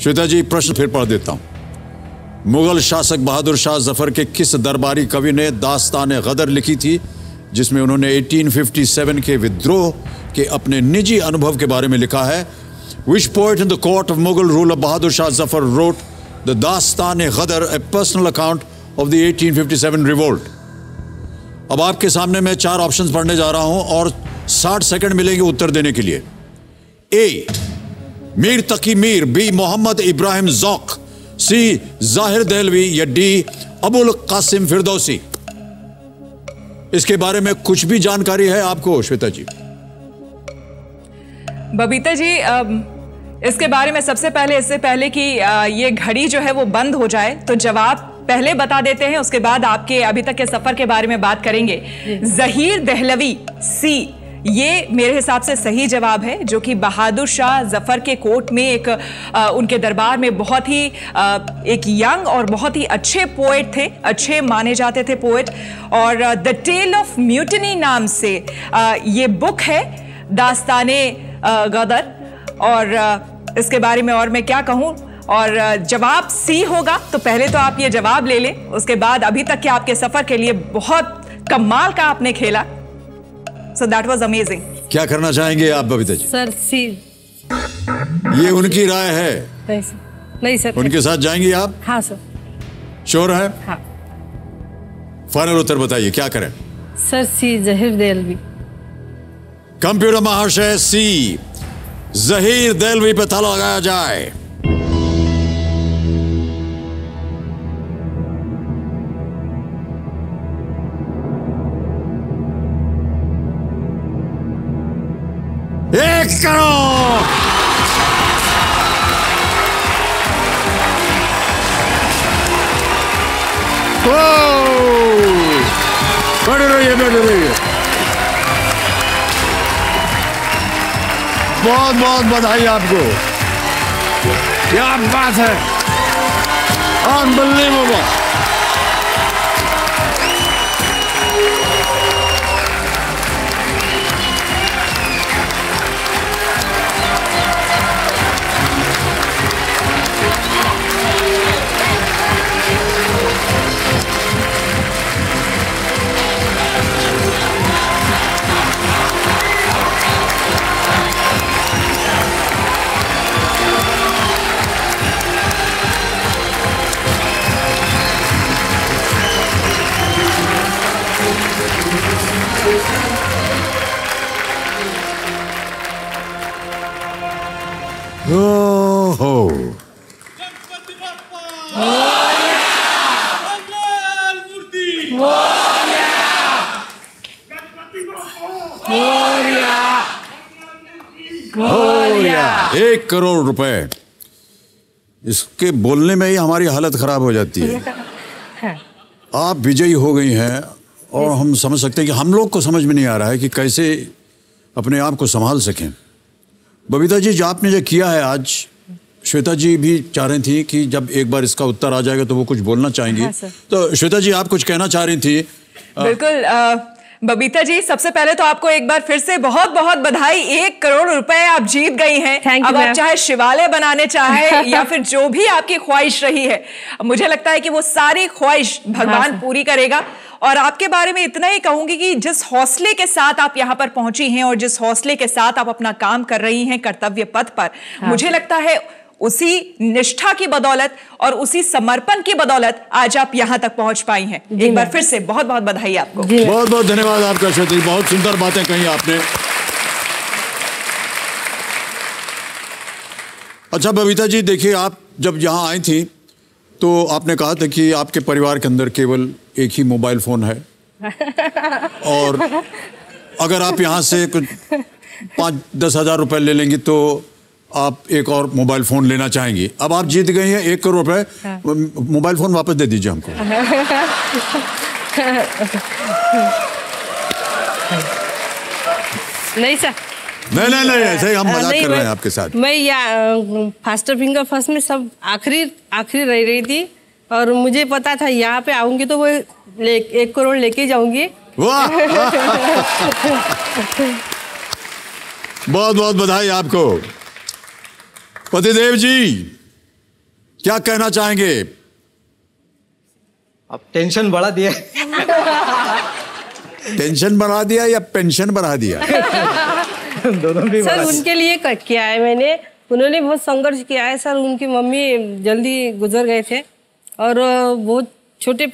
श्वेता जी, प्रश्न फिर पढ़ देता हूं। मुगल शासक बहादुर शाह जफर के किस दरबारी कवि ने दास्तान गदर लिखी थी, जिसमें उन्होंने 1857 के विद्रोह के अपने निजी अनुभव के बारे में लिखा है? Which poet in the court of Mughal rule of Bahadur Shah Zafar wrote the Dastan-e-Ghadar, a personal account of the 1857 revolt? अब आपके सामने मैं 4 ऑप्शंस पढ़ने जा रहा हूं और 60 सेकंड मिलेंगे उत्तर देने के लिए। ए, मीर तकी मीर, बी, मोहम्मद इब्राहिम ज़ौक़, सी, ज़ाहिर दहलवी, या डी, अबुल कासिम फिरदौसी। इसके बारे में कुछ भी जानकारी है आपको श्वेता जी? बबीता जी, इसके बारे में इससे पहले कि ये घड़ी जो है वो बंद हो जाए, तो जवाब पहले बता देते हैं, उसके बाद आपके अभी तक के सफर के बारे में बात करेंगे। ज़हीर दहलवी, सी, ये मेरे हिसाब से सही जवाब है, जो कि बहादुर शाह जफर के कोर्ट में एक उनके दरबार में बहुत ही एक यंग और बहुत ही अच्छे पोएट थे, अच्छे माने जाते थे पोएट। और द टेल ऑफ म्यूटिनी नाम से ये बुक है, दास्ताने गदर। और इसके बारे में और मैं क्या कहूँ, और जवाब सी होगा। तो पहले तो आप ये जवाब ले लें, उसके बाद अभी तक के आपके सफर के लिए बहुत कमाल का आपने खेला। So that was amazing. क्या करना चाहेंगे आप बबीता जी? सर सी। ये उनकी राय है। नहीं सर, नहीं सर। उनके साथ जाएंगी आप? हाँ सर। श्योर है? हाँ। फाइनल उत्तर बताइए, क्या करें? सर सी, ज़हीर दहलवी। कंप्यूटर महाशय, सी, ज़हीर दहलवी पे ताला लगाया जाए। एक करोड़। बैठे रहिए, बैठे रहिए। बहुत बहुत बधाई आपको। क्या बात है, अनबिलीवेबल। एक करोड़ रुपए, इसके बोलने में ही हमारी हालत खराब हो जाती है। आप विजयी हो गई हैं और हम समझ सकते हैं कि हम लोग को समझ में नहीं आ रहा है कि कैसे अपने आप को संभाल सकें। बबीता जी, जो आपने जो किया है आज, श्वेता जी भी चाह रही थी कि जब एक बार इसका उत्तर आ जाएगा तो वो कुछ बोलना चाहेंगी। हाँ, तो श्वेता जी, आप कुछ कहना चाह रही थी? बिल्कुल बबीता जी, सबसे पहले तो आपको एक बार फिर से बहुत बहुत बधाई। 1 करोड़ रुपए आप जीत गई हैं। अब आप चाहे शिवालय बनाने चाहे या फिर जो भी आपकी ख्वाहिश रही है, मुझे लगता है कि वो सारी ख्वाहिश भगवान पूरी करेगा। और आपके बारे में इतना ही कहूंगी कि जिस हौसले के साथ आप यहां पर पहुंची हैं और जिस हौसले के साथ आप अपना काम कर रही हैं कर्तव्य पथ पर, मुझे लगता है उसी निष्ठा की बदौलत और उसी समर्पण की बदौलत आज आप यहां तक पहुंच पाई हैं। एक बार फिर से बहुत बहुत बधाई आपको। बहुत बहुत धन्यवाद आपका श्वेता, बहुत सुंदर बातें कही आपने। अच्छा बबीता जी, देखिए आप जब यहाँ आई थी तो आपने कहा था कि आपके परिवार के अंदर केवल एक ही मोबाइल फोन है और अगर आप यहाँ से कुछ 5-10 हज़ार रुपए ले लेंगी तो आप एक और मोबाइल फोन लेना चाहेंगी। अब आप जीत गई हैं 1 करोड़ रुपए, मोबाइल फोन वापस दे दीजिए हमको। नहीं सर, नहीं ऐसे ही हम मजाक कर रहे हैं आपके साथ। मैं फास्टर फिंगर फर्स्ट में सब आखिरी रह रही थी और मुझे पता था यहाँ पे आऊंगी तो वो 1 करोड़ लेके जाऊंगी। वाह बहुत बहुत बधाई आपको। पतिदेव जी क्या कहना चाहेंगे? अब टेंशन बढ़ा दिया। टेंशन बढ़ा दिया या पेंशन बढ़ा दिया? दोनों भी सर उनके लिए किया है मैंने, उन्होंने बहुत संघर्ष किया है सर। उनकी मम्मी जल्दी गुजर गए थे और बहुत छोटे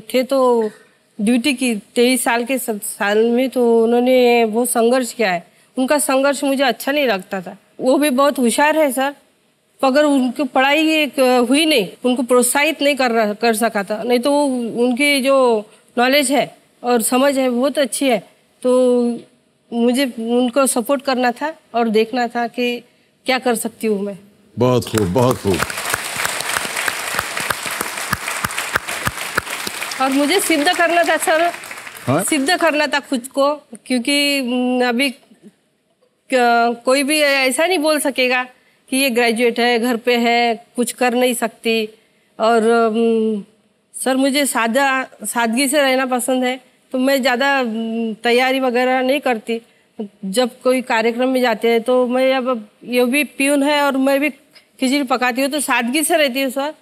थे तो ड्यूटी की 23 साल के साल में, तो उन्होंने बहुत संघर्ष किया है। उनका संघर्ष मुझे अच्छा नहीं लगता था। वो भी बहुत होशियार है सर, अगर उनकी पढ़ाई हुई नहीं, उनको प्रोत्साहित नहीं कर सका था, नहीं तो उनकी जो नॉलेज है और समझ है बहुत अच्छी है। तो मुझे उनको सपोर्ट करना था और देखना था कि क्या कर सकती हूँ मैं। बहुत खूब, बहुत खूब। और मुझे सिद्ध करना था सर। हाँ? सिद्ध करना था खुद को, क्योंकि अभी कोई भी ऐसा नहीं बोल सकेगा कि ये ग्रेजुएट है, घर पे है, कुछ कर नहीं सकती। और सर मुझे सादगी से रहना पसंद है, तो मैं ज़्यादा तैयारी वगैरह नहीं करती। जब कोई कार्यक्रम में जाते हैं तो मैं, अब ये भी प्यून है और मैं भी खिचड़ी पकाती हूँ, तो सादगी से रहती हूँ सर।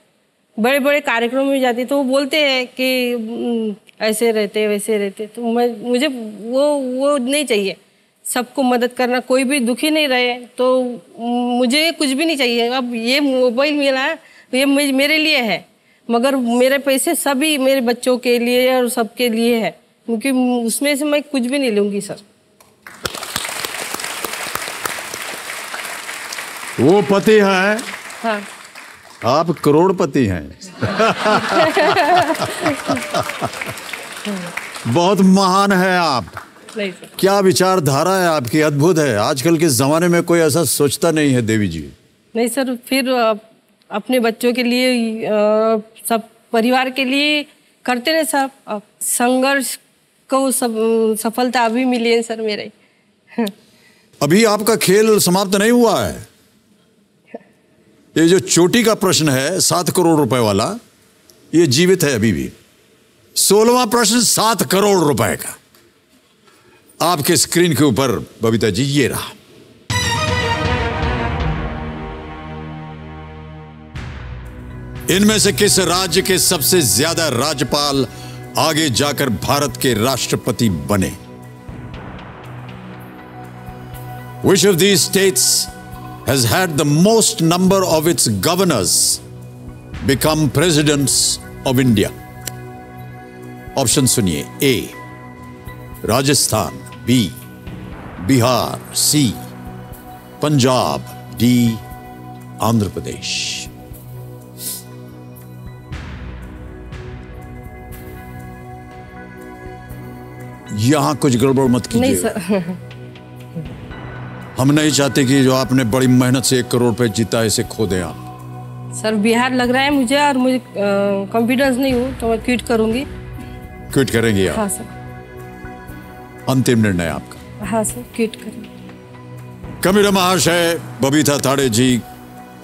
बड़े बड़े कार्यक्रम में जाती तो वो बोलते हैं कि ऐसे रहते वैसे रहते, तो मुझे वो नहीं चाहिए। सबको मदद करना, कोई भी दुखी नहीं रहे, तो मुझे कुछ भी नहीं चाहिए। अब ये मोबाइल मिला है, ये मेरे लिए है, मगर मेरे पैसे सभी मेरे बच्चों के लिए और सबके लिए है, क्योंकि उसमें से मैं कुछ भी नहीं लूँगी सर। वो पति है, हाँ। आप करोड़पति हैं। बहुत महान है आप। नहीं सर। क्या विचारधारा है आपकी, अद्भुत है। आजकल के जमाने में कोई ऐसा सोचता नहीं है देवी जी। नहीं सर, फिर अपने बच्चों के लिए, सब परिवार के लिए करते रहे सर। संघर्ष को सफलता अभी मिली है सर मेरे। अभी आपका खेल समाप्त नहीं हुआ है। ये जो चोटी का प्रश्न है 7 करोड़ रुपए वाला, ये जीवित है अभी भी। 16वां प्रश्न 7 करोड़ रुपए का आपके स्क्रीन के ऊपर बबीता जी ये रहा। इनमें से किस राज्य के सबसे ज्यादा राज्यपाल आगे जाकर भारत के राष्ट्रपति बने? Which of these states has had the most number of its governors become presidents of India? Option सुनिए। ए राजस्थान, बी बिहार, सी पंजाब, डी आंध्र प्रदेश। यहां कुछ गड़बड़ मत कीजिए। नहीं सर। हम नहीं चाहते कि जो आपने बड़ी मेहनत से 1 करोड़ रुपए जीता है इसे खो दें आप। सर बिहार लग रहा है मुझे, और मुझे कॉन्फिडेंस नहीं हूँ, तो मैं क्विट करूंगी। क्विट करेंगे आप? हाँ सर। अंतिम निर्णय आपका? हाँ सर, क्विट करेंगे। कमिरा महाशय, बबीता ताड़े जी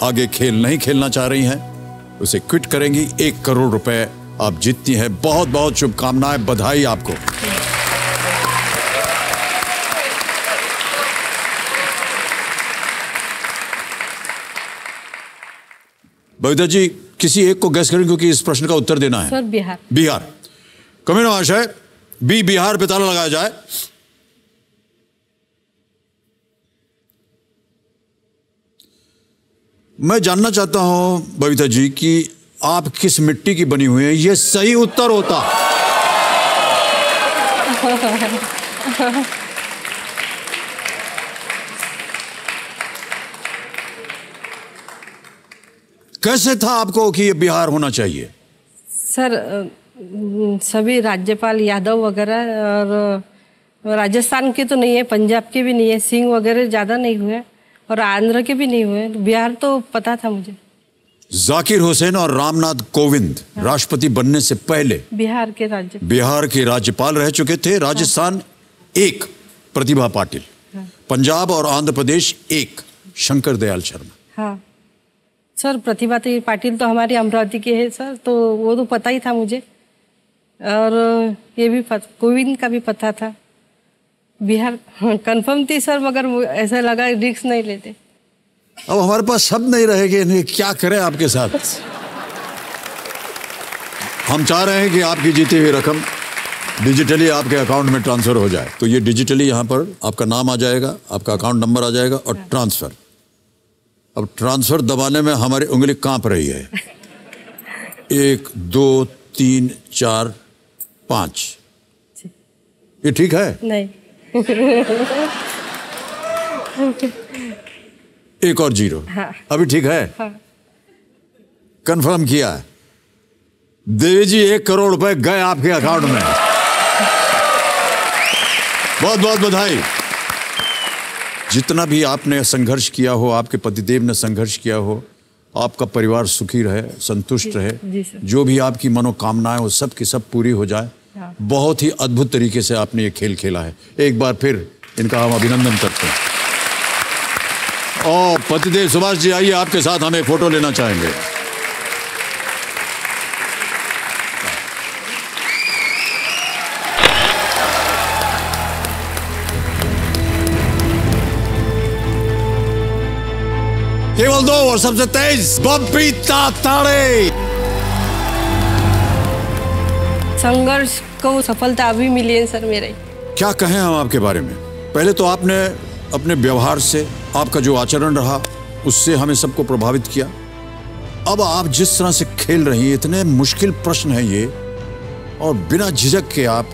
आगे खेल नहीं खेलना चाह रही हैं, उसे क्विट करेंगी। 1 करोड़ रुपए आप जीतती हैं। बहुत बहुत शुभकामनाएं, बधाई आपको। बबीता जी किसी एक को गैस करें, क्योंकि इस प्रश्न का उत्तर देना है। सर बिहार। बिहार। कमिश्नर महाशय, बी बिहार पे ताला लगाया जाए। मैं जानना चाहता हूं बबीता जी कि आप किस मिट्टी की बनी हुई हैं। यह सही उत्तर होता। कैसे था आपको कि यह बिहार होना चाहिए? सर सभी राज्यपाल यादव वगैरह, और राजस्थान के तो नहीं है, पंजाब के भी नहीं है, सिंह वगैरह ज़्यादा नहीं हुए और आंध्र के भी नहीं हुए। बिहार तो पता था मुझे। जाकिर हुसैन और रामनाथ कोविंद राष्ट्रपति बनने से पहले बिहार के राज्यपाल रह चुके थे। राजस्थान एक प्रतिभा पाटिल, पंजाब और आंध्र प्रदेश एक शंकर दयाल शर्मा। हाँ सर, प्रतिभा पाटिल तो हमारी अमरावती के है सर, तो वो तो पता ही था मुझे। और ये भी कोविंद का भी पता था। बिहार कंफर्म थी सर, मगर ऐसा लगा रिस्क नहीं लेते। अब हमारे पास शब्द नहीं रहेंगे, इन्हें क्या करें आपके साथ। हम चाह रहे हैं कि आपकी जीती हुई रकम डिजिटली आपके अकाउंट में ट्रांसफर हो जाए। तो ये डिजिटली यहाँ पर आपका नाम आ जाएगा, आपका अकाउंट नंबर आ जाएगा और ट्रांसफर। अब ट्रांसफर दबाने में हमारी उंगली कांप रही है। 1 2 3 4 5। ये ठीक है? नहीं। एक और 0। हाँ। अभी ठीक है? हाँ। कंफर्म किया है। देवी जी 1 करोड़ रुपए गए आपके अकाउंट में। बहुत बहुत बधाई। जितना भी आपने संघर्ष किया हो, आपके पतिदेव ने संघर्ष किया हो, आपका परिवार सुखी रहे, संतुष्ट रहे, जो भी आपकी मनोकामनाएं वो सब की सब पूरी हो जाए। हाँ। बहुत ही अद्भुत तरीके से आपने ये खेल खेला है। एक बार फिर इनका हम अभिनंदन करते हैं। और पतिदेव सुभाष जी, आइए, आपके साथ हमें फोटो लेना चाहेंगे। केवल 2 और सबसे तेज बबीता ताड़े। संघर्ष को सफलता अभी मिली है सर मेरे। क्या कहें हम आपके बारे में? पहले तो आपने अपने व्यवहार से, आपका जो आचरण रहा उससे हमें सबको प्रभावित किया। अब आप जिस तरह से खेल रही हैं, इतने मुश्किल प्रश्न हैं ये, और बिना झिझक के आप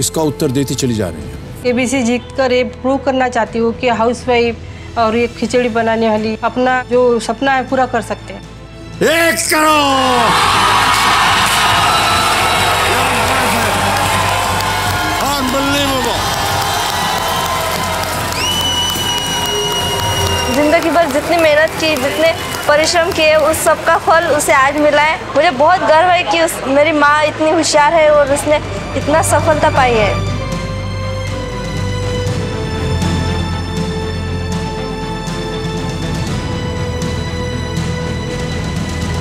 इसका उत्तर देती चली जा रही हैं। केबीसी जीत कर ये प्रूव करना चाहती हूँ कि हाउसवाइफ और ये खिचड़ी बनाने वाली अपना जो सपना है पूरा कर सकते हैं। 1 करोड़। जिंदगी भर जितनी मेहनत की, जितने परिश्रम किए, उस सब का फल उसे आज मिला है। मुझे बहुत गर्व है कि मेरी माँ इतनी होशियार है और उसने इतना सफलता पाई है।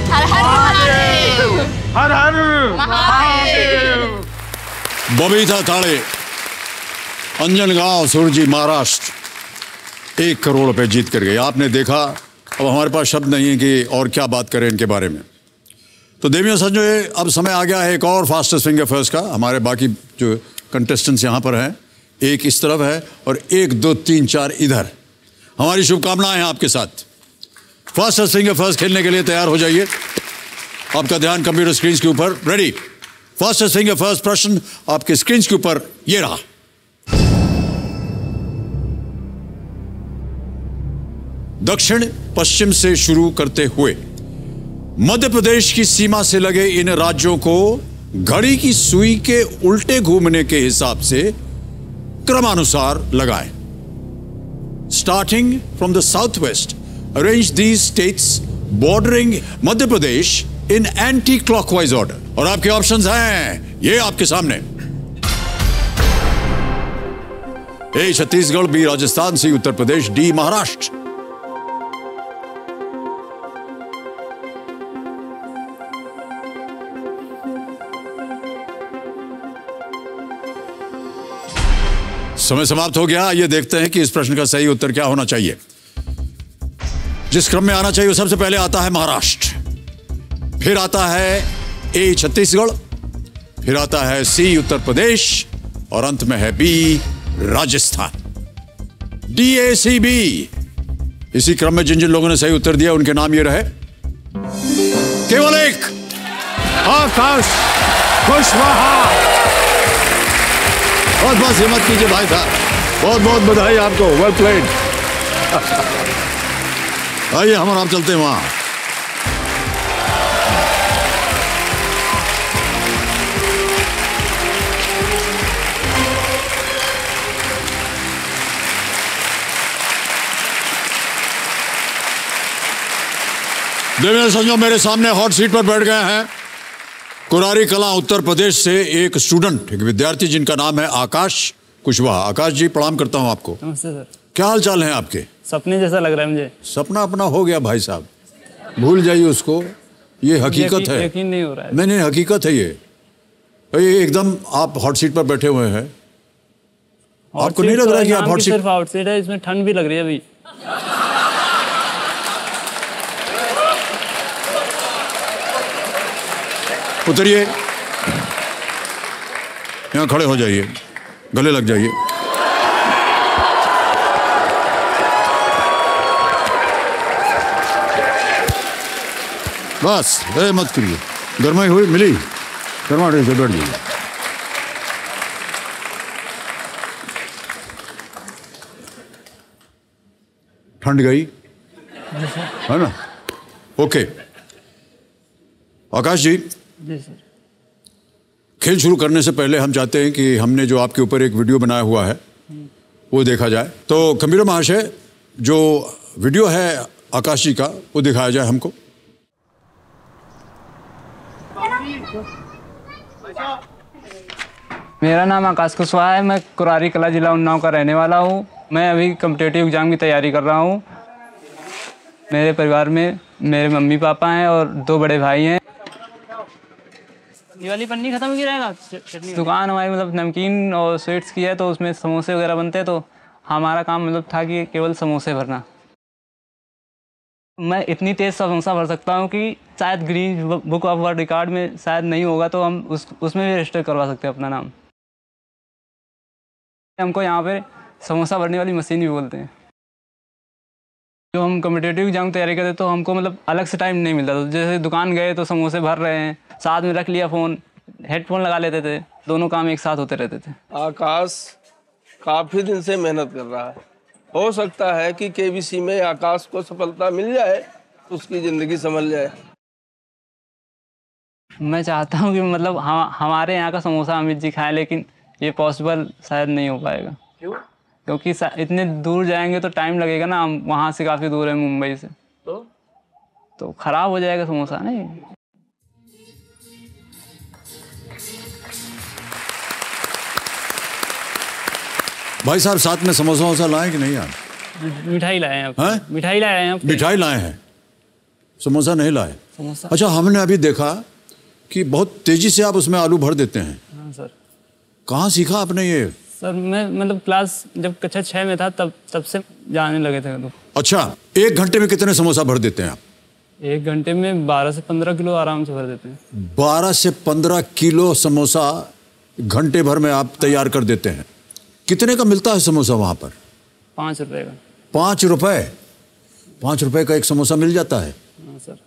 हर हर महादेव। हर हर महादेव। बबीता ताड़े, अंजनगांव, सुरजी, महाराष्ट्र, 1 करोड़ रुपए जीत कर गए। आपने देखा, अब हमारे पास शब्द नहीं है कि और क्या बात करें इनके बारे में। तो देवियों सज्जनों, अब समय आ गया है एक और फास्टेस्ट फिंगर फर्स्ट का। हमारे बाकी जो कंटेस्टेंट्स यहाँ पर हैं, एक इस तरफ है और 1 2 3 4 इधर। हमारी शुभकामनाएं हैं आपके साथ। फास्टेस्ट फिंगर फर्स्ट खेलने के लिए तैयार हो जाइए। आपका ध्यान कंप्यूटर स्क्रीन के ऊपर। रेडी? फास्टेस्ट फिंगर फर्स्ट प्रश्न आपके स्क्रीन के ऊपर ये रहा। दक्षिण पश्चिम से शुरू करते हुए मध्य प्रदेश की सीमा से लगे इन राज्यों को घड़ी की सुई के उल्टे घूमने के हिसाब से क्रमानुसार लगाएं। Starting from the south west, arrange these states bordering Madhya Pradesh in anti clockwise order. और आपके ऑप्शंस हैं ये आपके सामने। ए छत्तीसगढ़, बी राजस्थान, सी उत्तर प्रदेश, डी महाराष्ट्र। समय समाप्त हो गया। ये देखते हैं कि इस प्रश्न का सही उत्तर क्या होना चाहिए। जिस क्रम में आना चाहिए सबसे पहले आता है महाराष्ट्र, फिर आता है ए छत्तीसगढ़, फिर आता है सी उत्तर प्रदेश और अंत में है बी राजस्थान। DACB। इसी क्रम में जिन जिन लोगों ने सही उत्तर दिया उनके नाम ये रहे, केवल एक, आकाश कुशवाहा। बहुत बहुत हिम्मत कीजिए भाई साहब, बहुत बहुत बधाई आपको, वेल प्लेड। आइए हम और आप चलते हैं वहां। देवेंद्र संजो मेरे सामने हॉट सीट पर बैठ गए हैं कुरारी कला उत्तर प्रदेश से एक स्टूडेंट, एक विद्यार्थी जिनका नाम है आकाश कुशवाहा। आकाश जी प्रणाम करता हूं आपको। नमस्ते सर। क्या हाल चाल है आपके? सपने जैसा लग रहा है मुझे। सपना अपना हो गया भाई साहब, भूल जाइए उसको, ये हकीकत है। यकीन नहीं हो रहा है। नहीं हकीकत है ये एकदम आप हॉट सीट पर बैठे हुए हैं। आपको नहीं लग रहा है कि आप हॉट सीट? सिर्फ हॉट सीट है, इसमें ठंड भी लग रही है अभी। उतरिए, यहाँ खड़े हो जाइए, गले लग जाइए। बस मत करिए, गर्माई हुई मिली, गर्माहट से बैठ जाइए। ठंड गई है ना? ओके आकाश जी, जी सर। खेल शुरू करने से पहले हम चाहते हैं कि हमने जो आपके ऊपर एक वीडियो बनाया हुआ है वो देखा जाए। तो कंप्यूटर महाशय, जो वीडियो है आकाश जी का वो दिखाया जाए हमको। मेरा नाम आकाश कुशवाहा है, मैं कुरारी कला जिला उन्नाव का रहने वाला हूँ। मैं अभी कॉम्पिटिटिव एग्जाम की तैयारी कर रहा हूँ। मेरे परिवार में मेरे मम्मी पापा हैं और 2 बड़े भाई हैं। ये वाली पन्नी खत्म की रहेगा। दुकान हमारी मतलब नमकीन और स्वीट्स की है, तो उसमें समोसे वगैरह बनते हैं, तो हमारा काम मतलब था कि केवल समोसे भरना। मैं इतनी तेज़ समोसा भर सकता हूँ कि शायद green book of world record में शायद नहीं होगा, तो हम उसमें भी रजिस्टर करवा सकते हैं अपना नाम। हमको यहाँ पे समोसा भरने वाली मशीन भी बोलते हैं। जो हम कॉम्पिटिटिव एग्जाम की तैयारी करते तो हमको मतलब अलग से टाइम नहीं मिलता। तो जैसे दुकान गए तो समोसे भर रहे हैं, साथ में रख लिया फ़ोन, हेडफोन लगा लेते थे, दोनों काम एक साथ होते रहते थे। आकाश काफ़ी दिन से मेहनत कर रहा है। हो सकता है कि KBC में आकाश को सफलता मिल जाए, उसकी ज़िंदगी संभल जाए। मैं चाहता हूँ कि मतलब हमारे यहाँ का समोसा अमित जी खाएं, लेकिन ये पॉसिबल शायद नहीं हो पाएगा। क्यों? क्योंकि इतने दूर जाएंगे तो टाइम लगेगा ना, हम वहाँ से काफ़ी दूर है मुंबई से, तो ख़राब हो जाएगा समोसा। नहीं, भाई साहब साथ में समोसा वोसा लाए कि नहीं? आप मिठाई लाए हैं। मिठाई लाए हैं। मिठाई लाए हैं, समोसा नहीं लाए। समोसा। अच्छा, हमने अभी देखा कि बहुत तेजी से आप उसमें आलू भर देते हैं। हाँ सर। कहाँ सीखा आपने ये? सर मैं मतलब क्लास जब कक्षा 6 में था तब से जाने लगे थे। तो अच्छा, 1 घंटे में कितने समोसा भर देते हैं आप? 1 घंटे में 12 से 15 किलो आराम से भर देते हैं। 12 से 15 किलो समोसा घंटे भर में आप तैयार कर देते हैं। कितने का मिलता है समोसा वहाँ पर? 5 रुपये का। 5 रुपए? 5 रुपए का एक समोसा मिल जाता है? हाँ सर।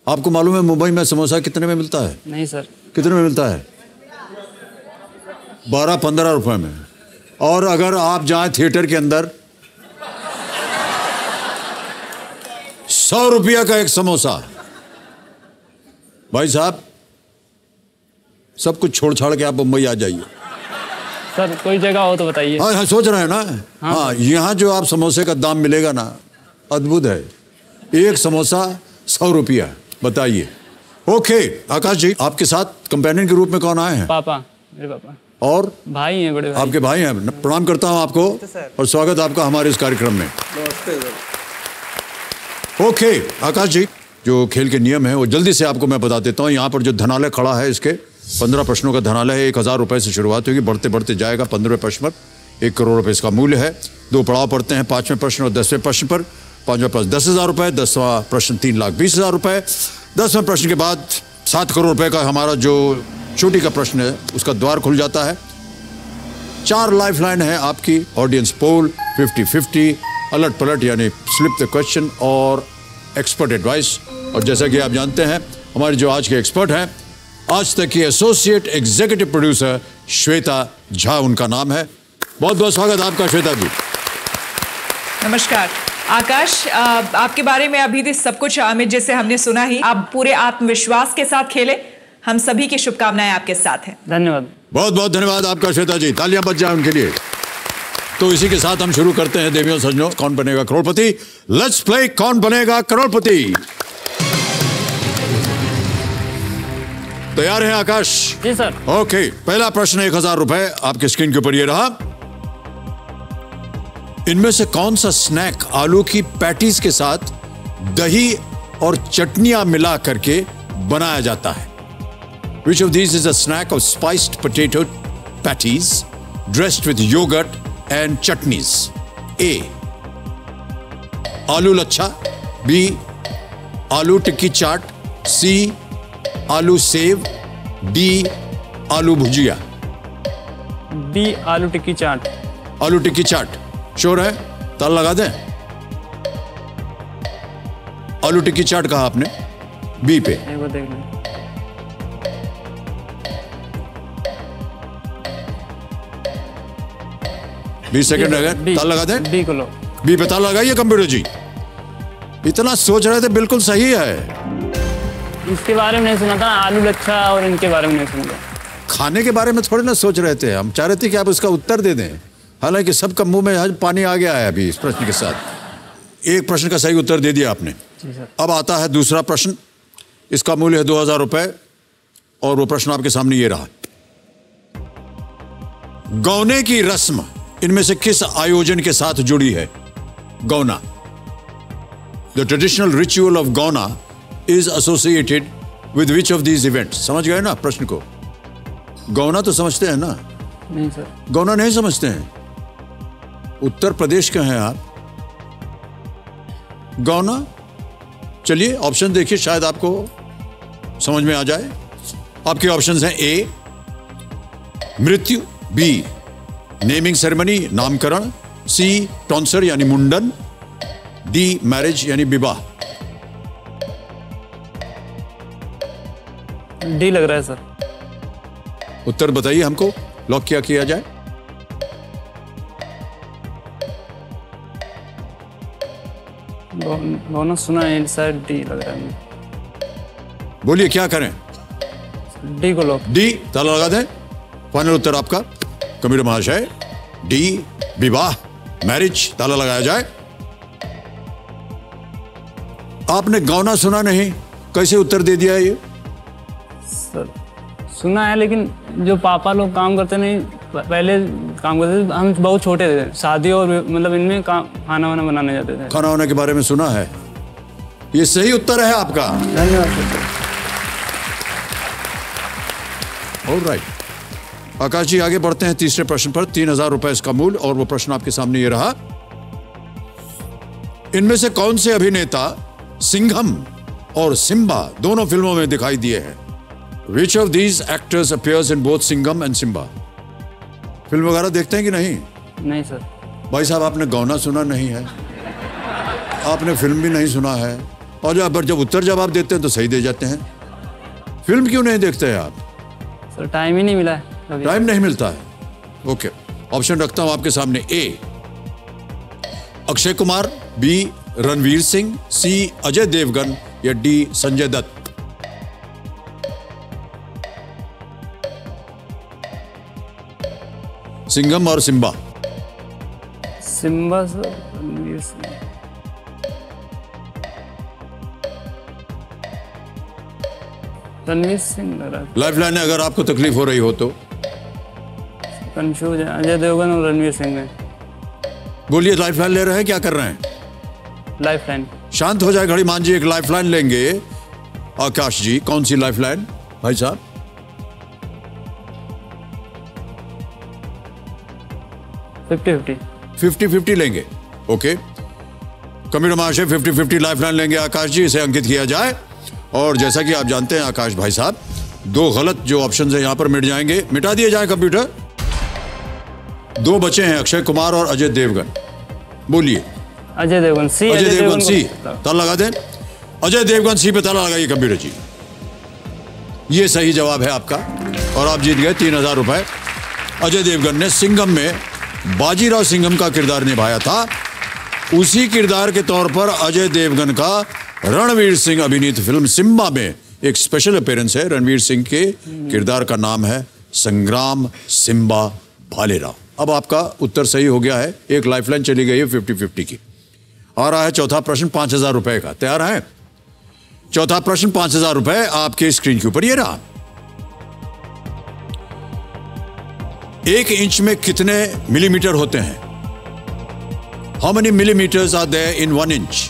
आपको मालूम है मुंबई में समोसा कितने में मिलता है? नहीं सर। कितने में मिलता है? 12-15 रुपए में। और अगर आप जाएं थिएटर के अंदर, 100 रुपया का एक समोसा। भाई साहब सब कुछ छोड़ छाड़ के आप मुंबई आ जाइए। सर कोई जगह हो तो बताइए। हाँ, सोच रहे हैं ना? हाँ, यहाँ जो आप समोसे का दाम मिलेगा ना, अद्भुत है। एक समोसा 100 रुपया, बताइए। ओके आकाश जी, आपके साथ कंपेनियन के रूप में कौन आए हैं? पापा, मेरे पापा। और भाई हैं, बड़े भाई। आपके भाई हैं। प्रणाम करता हूं आपको और स्वागत आपका हमारे इस कार्यक्रम में। नमस्ते सर। ओके आकाश जी, जो खेल के नियम है वो जल्दी से आपको मैं बता देता हूँ। यहाँ पर जो धनालय खड़ा है, इसके 15 प्रश्नों का धनालय है। 1000 रुपए से शुरुआत होगी, बढ़ते बढ़ते जाएगा 15वें प्रश्न पर 1 करोड़ रुपए इसका मूल्य है। 2 पड़ाव पड़ते हैं, 5वें प्रश्न और 10वें प्रश्न पर। 5वां प्रश्न 10,000 रुपए, 10वां प्रश्न 3,20,000 रुपए। 10वें प्रश्न के बाद 7 करोड़ रुपए का हमारा जो चोटी का प्रश्न है उसका द्वार खुल जाता है। 4 लाइफलाइन है आपकी, ऑडियंस पोल, 50-50, अलट पलट यानी स्लिप द क्वेश्चन और एक्सपर्ट एडवाइस। और जैसा कि आप जानते हैं हमारे जो आज के एक्सपर्ट हैं, आज तक की associate executive producer Shweta Jha उनका नाम है। बहुत बहुत स्वागत आपका श्वेता जी। नमस्कार आकाश, आपके बारे में अभी भी सब कुछ अमित जैसे हमने सुना ही। आप पूरे आत्मविश्वास के साथ खेले, हम सभी की शुभकामनाएं आपके साथ हैं। धन्यवाद। बहुत बहुत धन्यवाद आपका श्वेता जी, तालियां बज जाए उनके लिए। तो इसी के साथ हम शुरू करते हैं देवियों सज्जनों, कौन बनेगा करोड़पति। लेट्स प्ले कौन बनेगा करोड़पति। तैयार हैं आकाश? जी सर। ओके, पहला प्रश्न 1000 रुपए आपके स्क्रीन के ऊपर ये रहा। इनमें से कौन सा स्नैक आलू की पैटीज के साथ दही और चटनियां मिला करके बनाया जाता है? Which of these is a snack of spiced potato patties dressed with yogurt and chutneys? A. आलू लच्छा, B. आलू टिक्की चाट, C. आलू सेव, D. आलू भुजिया। B. आलू टिक्की चाट। आलू टिक्की चाट श्योर है? ताला लगा दें? आलू टिक्की चाट कहा आपने, बी पे। एक बार देख लें। बीस सेकंड रह गए, ताला लगा दें? बी को लो। बी पे ताला लगाइए कंप्यूटर जी। इतना सोच रहे थे, बिल्कुल सही है। इसके बारे में नहीं सुना था, आलू लच्छा और इनके बारे में नहीं सुना था। खाने के बारे में थोड़े ना सोच रहे थे, हम चाह रहे थे कि आप उसका उत्तर दे दें। हालांकि सबका मुंह में आज पानी आ गया है अभी इस प्रश्न के साथ। एक प्रश्न का सही उत्तर दे दिया आपने। अब आता है दूसरा प्रश्न, इसका मूल्य है 2000 रुपए और वो प्रश्न आपके सामने ये रहा। गौने की रस्म इनमें से किस आयोजन के साथ जुड़ी है? गौना, द ट्रेडिशनल रिचुअल ऑफ गौना is associated with which of these events? समझ गए ना प्रश्न को? गौना तो समझते हैं ना? नहीं सर। गौना नहीं समझते हैं? उत्तर प्रदेश के हैं आप। गौना, चलिए ऑप्शन देखिए, शायद आपको समझ में आ जाए। आपके ऑप्शंस हैं ए मृत्यु, बी नेमिंग सेरेमनी नामकरण, सी टॉन्सर यानी मुंडन, डी मैरिज यानी विवाह। डी लग रहा है सर। उत्तर बताइए हमको, लॉक किया जाए? दोनों सुना है, शायद डी लग रहा है। बोलिए क्या करें? डी को लो। डी, ताला लगा दें? फाइनल उत्तर आपका कंप्यूटर महाशय, डी विवाह, मैरिज, ताला लगाया जाए। आपने गौना सुना नहीं, कैसे उत्तर दे दिया ये? सर सुना है, लेकिन जो पापा लोग काम करते नहीं, पहले काम करते थे, हम बहुत छोटे थे, शादी और मतलब इनमें खाना वाना बनाने जाते थे। खाना वाना के बारे में सुना है। ये सही उत्तर है आपका। धन्यवाद। ऑलराइट आकाश जी, आगे बढ़ते हैं तीसरे प्रश्न पर। 3000 रुपए इसका मूल्य और वो प्रश्न आपके सामने ये रहा। इनमें से कौन से अभिनेता सिंघम और सिम्बा दोनों फिल्मों में दिखाई दिए हैं? Which of these actors appears in both Singham and Simmba? Film वगैरह देखते हैं कि नहीं? नहीं सर। भाई साहब, आपने गौना सुना नहीं है, आपने फिल्म भी नहीं सुना है, और जब उत्तर जवाब देते हैं तो सही दे जाते हैं। फिल्म क्यों नहीं देखते हैं आप? सर टाइम ही नहीं मिला है। टाइम नहीं मिलता है। ओके, ऑप्शन रखता हूं आपके सामने। A Akshay Kumar, B Ranveer Singh, C Ajay Devgn या डी संजय दत्त। सिंघम और सिम्बा। सिम्बा सर, रणवीर सिंह। रणवीर सिंह लग रहा है। लाइफलाइन अगर आपको तकलीफ हो रही हो तो कंफ्यूज है, अजय देवगन और रणवीर सिंह में। बोलिए, लाइफलाइन ले रहे हैं, क्या कर रहे हैं? लाइफलाइन। शांत हो जाए घड़ी मान जी, एक लाइफलाइन लेंगे। आकाश जी, कौन सी लाइफलाइन भाई साहब? 50-50। 50-50 लेंगे। ओके, कंप्यूटर महाशय 50-50 लाइफलाइन लेंगे आकाश जी, इसे अंकित किया जाए। और जैसा कि आप जानते हैं आकाश भाई साहब, दो गलत जो ऑप्शन है यहां पर मिट जाएंगे, मिटा दिए जाए कंप्यूटर। दो बचे हैं, अक्षय कुमार और अजय देवगन। बोलिए। अजय देवगन सी। अजय देवगन सी, ताला लगा दें। अजय देवगन सी पे ताला लगाइए कंप्यूटर जी। ये सही जवाब है आपका और आप जीत गए 3000 रुपए। अजय देवगन ने सिंघम में बाजीराव सिंघम का किरदार निभाया था। उसी किरदार के तौर पर अजय देवगन का रणवीर सिंह अभिनीत फिल्म सिम्बा में एक स्पेशल अपीयरेंस है। रणवीर सिंह के किरदार का नाम है संग्राम सिम्बा भालेराव। अब आपका उत्तर सही हो गया है, एक लाइफलाइन चली गई है 50-50 की। आ रहा है चौथा प्रश्न 5000 रुपए का। तैयार है? चौथा प्रश्न 5000 रुपए आपके स्क्रीन के ऊपर ये रहा। 1 इंच में कितने मिलीमीटर होते हैं? How many millimetres are there in 1 inch?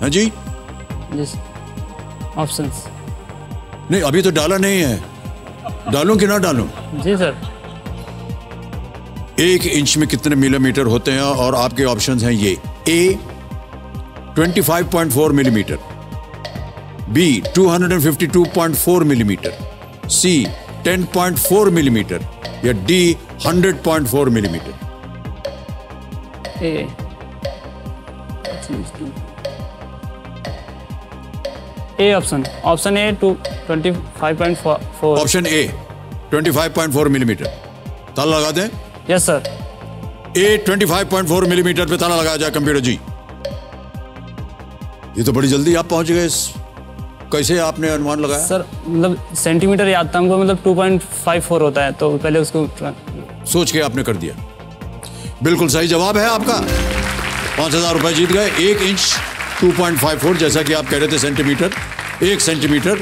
हाँ जी, ऑप्शंस नहीं अभी तो डाला नहीं है, डालूं कि ना डालूं? जी सर। 1 इंच में कितने मिलीमीटर होते हैं और आपके ऑप्शंस हैं ये। ए 25.4 मिलीमीटर, बी 252.4 मिलीमीटर, सी 10.4 मिलीमीटर या D 100.4 millimetre. A option A 25.4। Option A 25.4 millimetre. ताला लगा दें। Yes sir. ए 25.4 मिलीमीटर पे ताला लगाया जाए कंप्यूटर जी। ये तो बड़ी जल्दी आप पहुंच गए। कैसे आपने अनुमान लगाया? सर मतलब सेंटीमीटर याद था हमको, मतलब 2.54 होता है, तो पहले उसको सोच के आपने कर दिया। बिल्कुल सही जवाब है आपका। 5000 रुपए जीत गए। 1 इंच 2.54, जैसा कि आप कह रहे थे सेंटीमीटर। 1 सेंटीमीटर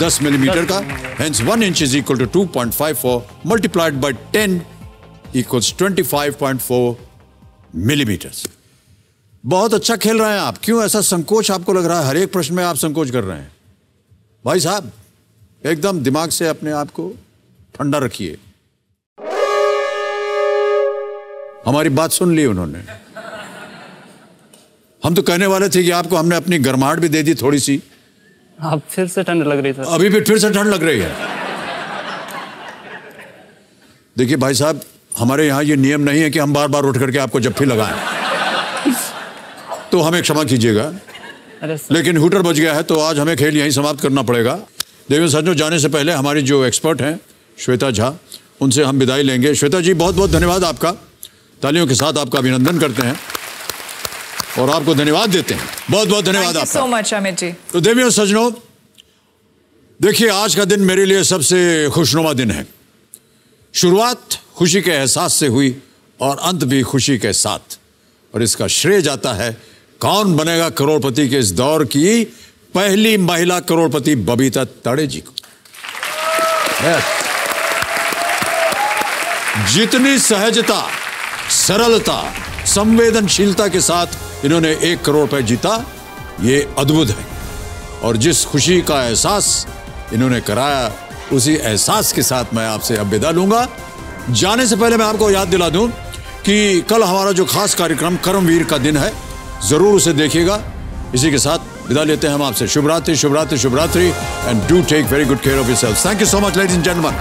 10 मिलीमीटर का, hence 1 inch is equal to 2.54 multiplied by 10 equals 25.4 millimetre. बहुत अच्छा खेल रहे हैं आप। क्यों ऐसा संकोच आपको लग रहा है? हर एक प्रश्न में आप संकोच कर रहे हैं। भाई साहब एकदम दिमाग से अपने आप को ठंडा रखिए। हमारी बात सुन ली उन्होंने। हम तो कहने वाले थे कि आपको हमने अपनी गर्माहट भी दे दी थोड़ी सी। आप फिर से ठंड लग रही है। अभी भी फिर से ठंड लग रही है। देखिए भाई साहब, हमारे यहां ये नियम नहीं है कि हम बार बार उठ करके आपको जफ्फी लगाएं, तो हमें क्षमा कीजिएगा। लेकिन हुटर बज गया है तो आज हमें खेल यहीं समाप्त करना पड़ेगा। देवेंद्र सज्जनों, जाने से पहले हमारी जो एक्सपर्ट हैं श्वेता झा, उनसे हम विदाई लेंगे। श्वेता जी बहुत बहुत धन्यवाद आपका। तालियों के साथ आपका अभिनंदन करते हैं और आपको धन्यवाद देते हैं। बहुत बहुत धन्यवाद आपका। So much Amit ji. तो देवियों सज्जनों, देखिए आज का दिन मेरे लिए सबसे खुशनुमा दिन है। शुरुआत खुशी के एहसास से हुई और अंत भी खुशी के साथ, और इसका श्रेय जाता है कौन बनेगा करोड़पति के इस दौर की पहली महिला करोड़पति बबीता ताड़े जी को। जितनी सहजता, सरलता, संवेदनशीलता के साथ इन्होंने 1 करोड़ रुपए जीता, ये अद्भुत है। और जिस खुशी का एहसास इन्होंने कराया, उसी एहसास के साथ मैं आपसे अब विदा लूंगा। जाने से पहले मैं आपको याद दिला दूं कि कल हमारा जो खास कार्यक्रम कर्मवीर का दिन है, जरूर उसे देखिएगा। इसी के साथ विदा लेते हैं हम आपसे। शुभ रात्रि, शुभ रात्रि, शुभ रात्रि, and do take very good care of yourself. Thank you so much ladies and gentleman.